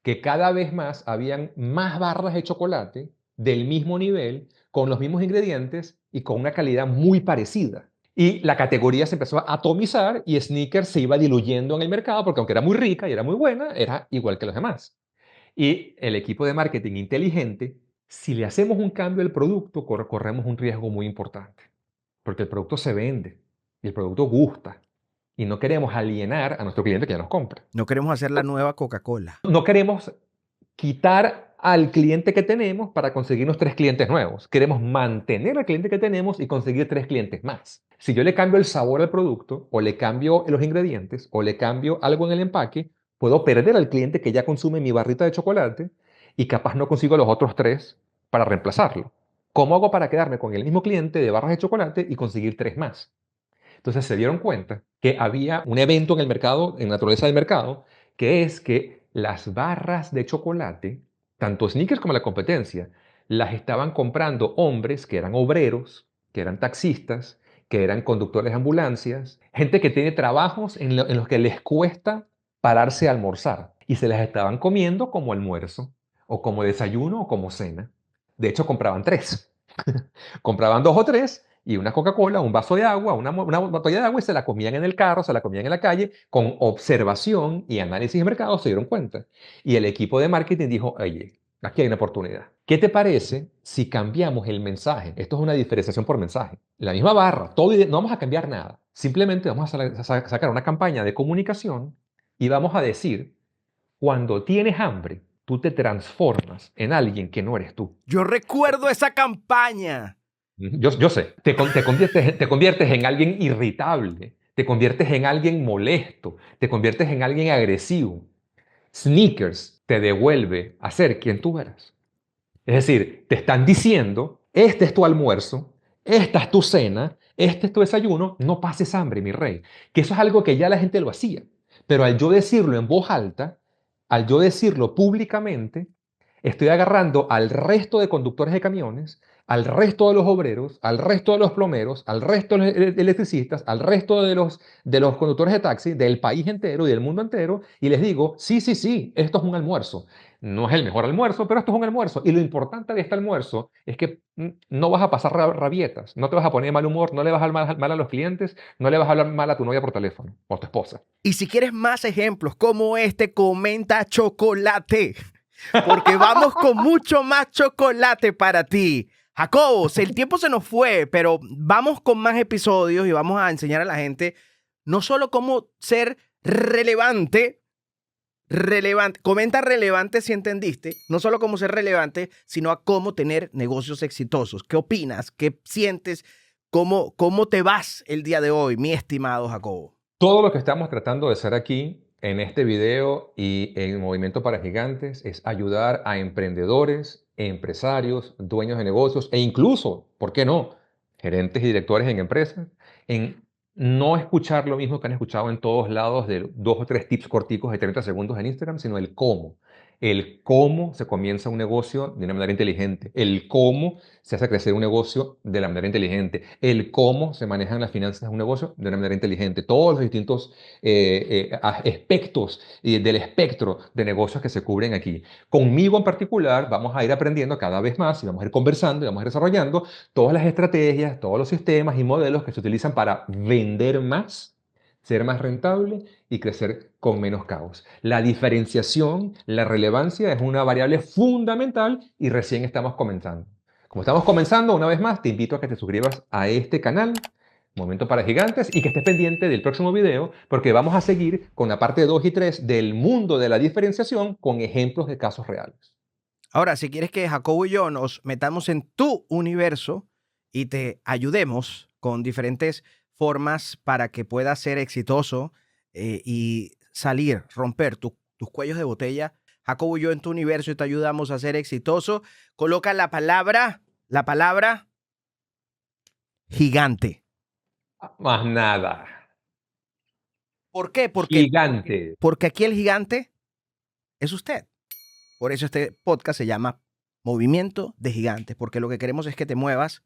que cada vez más habían más barras de chocolate del mismo nivel, con los mismos ingredientes y con una calidad muy parecida. Y la categoría se empezó a atomizar y Snickers se iba diluyendo en el mercado porque aunque era muy rica y era muy buena, era igual que los demás. Y el equipo de marketing inteligente, si le hacemos un cambio al producto, corremos un riesgo muy importante. Porque el producto se vende y el producto gusta. Y no queremos alienar a nuestro cliente que ya nos compra. No queremos hacer la nueva Coca-Cola. No queremos quitar al cliente que tenemos para conseguirnos 3 clientes nuevos. Queremos mantener al cliente que tenemos y conseguir 3 clientes más. Si yo le cambio el sabor al producto, o le cambio los ingredientes, o le cambio algo en el empaque, puedo perder al cliente que ya consume mi barrita de chocolate y capaz no consigo los otros 3 para reemplazarlo. ¿Cómo hago para quedarme con el mismo cliente de barras de chocolate y conseguir 3 más? Entonces se dieron cuenta que había un evento en el mercado, en la naturaleza del mercado, que es que las barras de chocolate, tanto Snickers como la competencia, las estaban comprando hombres que eran obreros, que eran taxistas, que eran conductores de ambulancias, gente que tiene trabajos en los que les cuesta pararse a almorzar y se las estaban comiendo como almuerzo, o como desayuno, o como cena. De hecho, compraban 3. Compraban 2 o 3 y una Coca-Cola, un vaso de agua, una botella de agua y se la comían en el carro, se la comían en la calle, con observación y análisis de mercado se dieron cuenta. Y el equipo de marketing dijo, oye, aquí hay una oportunidad. ¿Qué te parece si cambiamos el mensaje? Esto es una diferenciación por mensaje. La misma barra, no vamos a cambiar nada. Simplemente vamos a sacar una campaña de comunicación y vamos a decir, cuando tienes hambre, tú te transformas en alguien que no eres tú. Yo recuerdo esa campaña. Yo sé, te conviertes en alguien irritable, te conviertes en alguien molesto, te conviertes en alguien agresivo. Sneakers te devuelve a ser quien tú eras. Es decir, te están diciendo, este es tu almuerzo, esta es tu cena, este es tu desayuno, no pases hambre, mi rey. Que eso es algo que ya la gente lo hacía. Pero al yo decirlo en voz alta, al yo decirlo públicamente, Estoy agarrando al resto de conductores de camiones, al resto de los obreros, al resto de los plomeros, al resto de los electricistas, al resto de los conductores de taxi del país entero y del mundo entero y les digo, sí, sí, sí, esto es un almuerzo. No es el mejor almuerzo, pero esto es un almuerzo. Y lo importante de este almuerzo es que no vas a pasar rabietas, no te vas a poner de mal humor, no le vas a hablar mal a los clientes, no le vas a hablar mal a tu novia por teléfono o a tu esposa. Y si quieres más ejemplos como este, comenta chocolate, porque vamos con mucho más chocolate para ti. Jacobo, el tiempo se nos fue, pero vamos con más episodios y vamos a enseñar a la gente no solo cómo ser relevante, comenta relevante si entendiste, no solo cómo ser relevante, sino a cómo tener negocios exitosos. ¿Qué opinas? ¿Qué sientes? ¿Cómo te vas el día de hoy, mi estimado Jacobo? Todo lo que estamos tratando de hacer aquí en este video y en Movimiento para Gigantes es ayudar a emprendedores, empresarios, dueños de negocios e incluso, ¿por qué no?, gerentes y directores en empresas, en no escuchar lo mismo que han escuchado en todos lados de 2 o 3 tips corticos de 30 segundos en Instagram, sino el cómo. El cómo se comienza un negocio de una manera inteligente. El cómo se hace crecer un negocio de la manera inteligente. El cómo se manejan las finanzas de un negocio de una manera inteligente. Todos los distintos aspectos del espectro de negocios que se cubren aquí. Conmigo en particular vamos a ir aprendiendo cada vez más y vamos a ir conversando y vamos a ir desarrollando todas las estrategias, todos los sistemas y modelos que se utilizan para vender más, ser más rentable y crecer con menos caos. La diferenciación, la relevancia es una variable fundamental y recién estamos comenzando. Como estamos comenzando, una vez más, te invito a que te suscribas a este canal, Momento para Gigantes, y que estés pendiente del próximo video, porque vamos a seguir con la parte 2 y 3 del mundo de la diferenciación con ejemplos de casos reales. Ahora, si quieres que Jacobo y yo nos metamos en tu universo y te ayudemos con diferentes formas para que puedas ser exitoso y salir, romper tus cuellos de botella, Jacobo y yo en tu universo y te ayudamos a ser exitoso, coloca la palabra gigante. Más nada. ¿Por qué? Gigante. Porque aquí el gigante es usted. Por eso este podcast se llama Movimiento de Gigantes, porque lo que queremos es que te muevas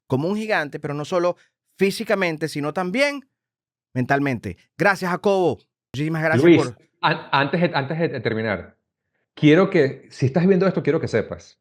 como un gigante, pero no solo físicamente, sino también mentalmente. Gracias, Jacobo. Muchísimas gracias Luis, por... antes de terminar, quiero que, si estás viendo esto, quiero que sepas.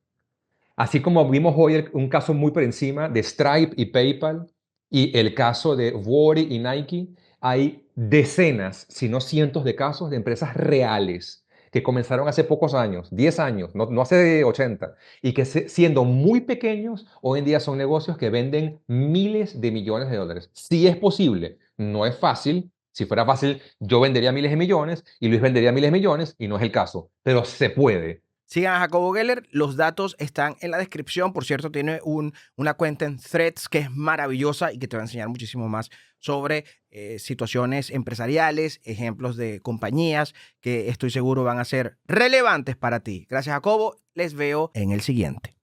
Así como vimos hoy un caso muy por encima de Stripe y PayPal y el caso de Worry y Nike, hay decenas, si no cientos de casos de empresas reales que comenzaron hace pocos años, 10 años, no hace 80, y que siendo muy pequeños, hoy en día son negocios que venden miles de millones de dólares. Sí es posible, no es fácil. Si fuera fácil, yo vendería miles de millones y Luis vendería miles de millones y no es el caso, pero se puede. Sigan a Jacobo Geller, los datos están en la descripción. Por cierto, tiene una cuenta en Threads que es maravillosa y que te va a enseñar muchísimo más sobre situaciones empresariales, ejemplos de compañías que estoy seguro van a ser relevantes para ti. Gracias, Jacobo. Les veo en el siguiente.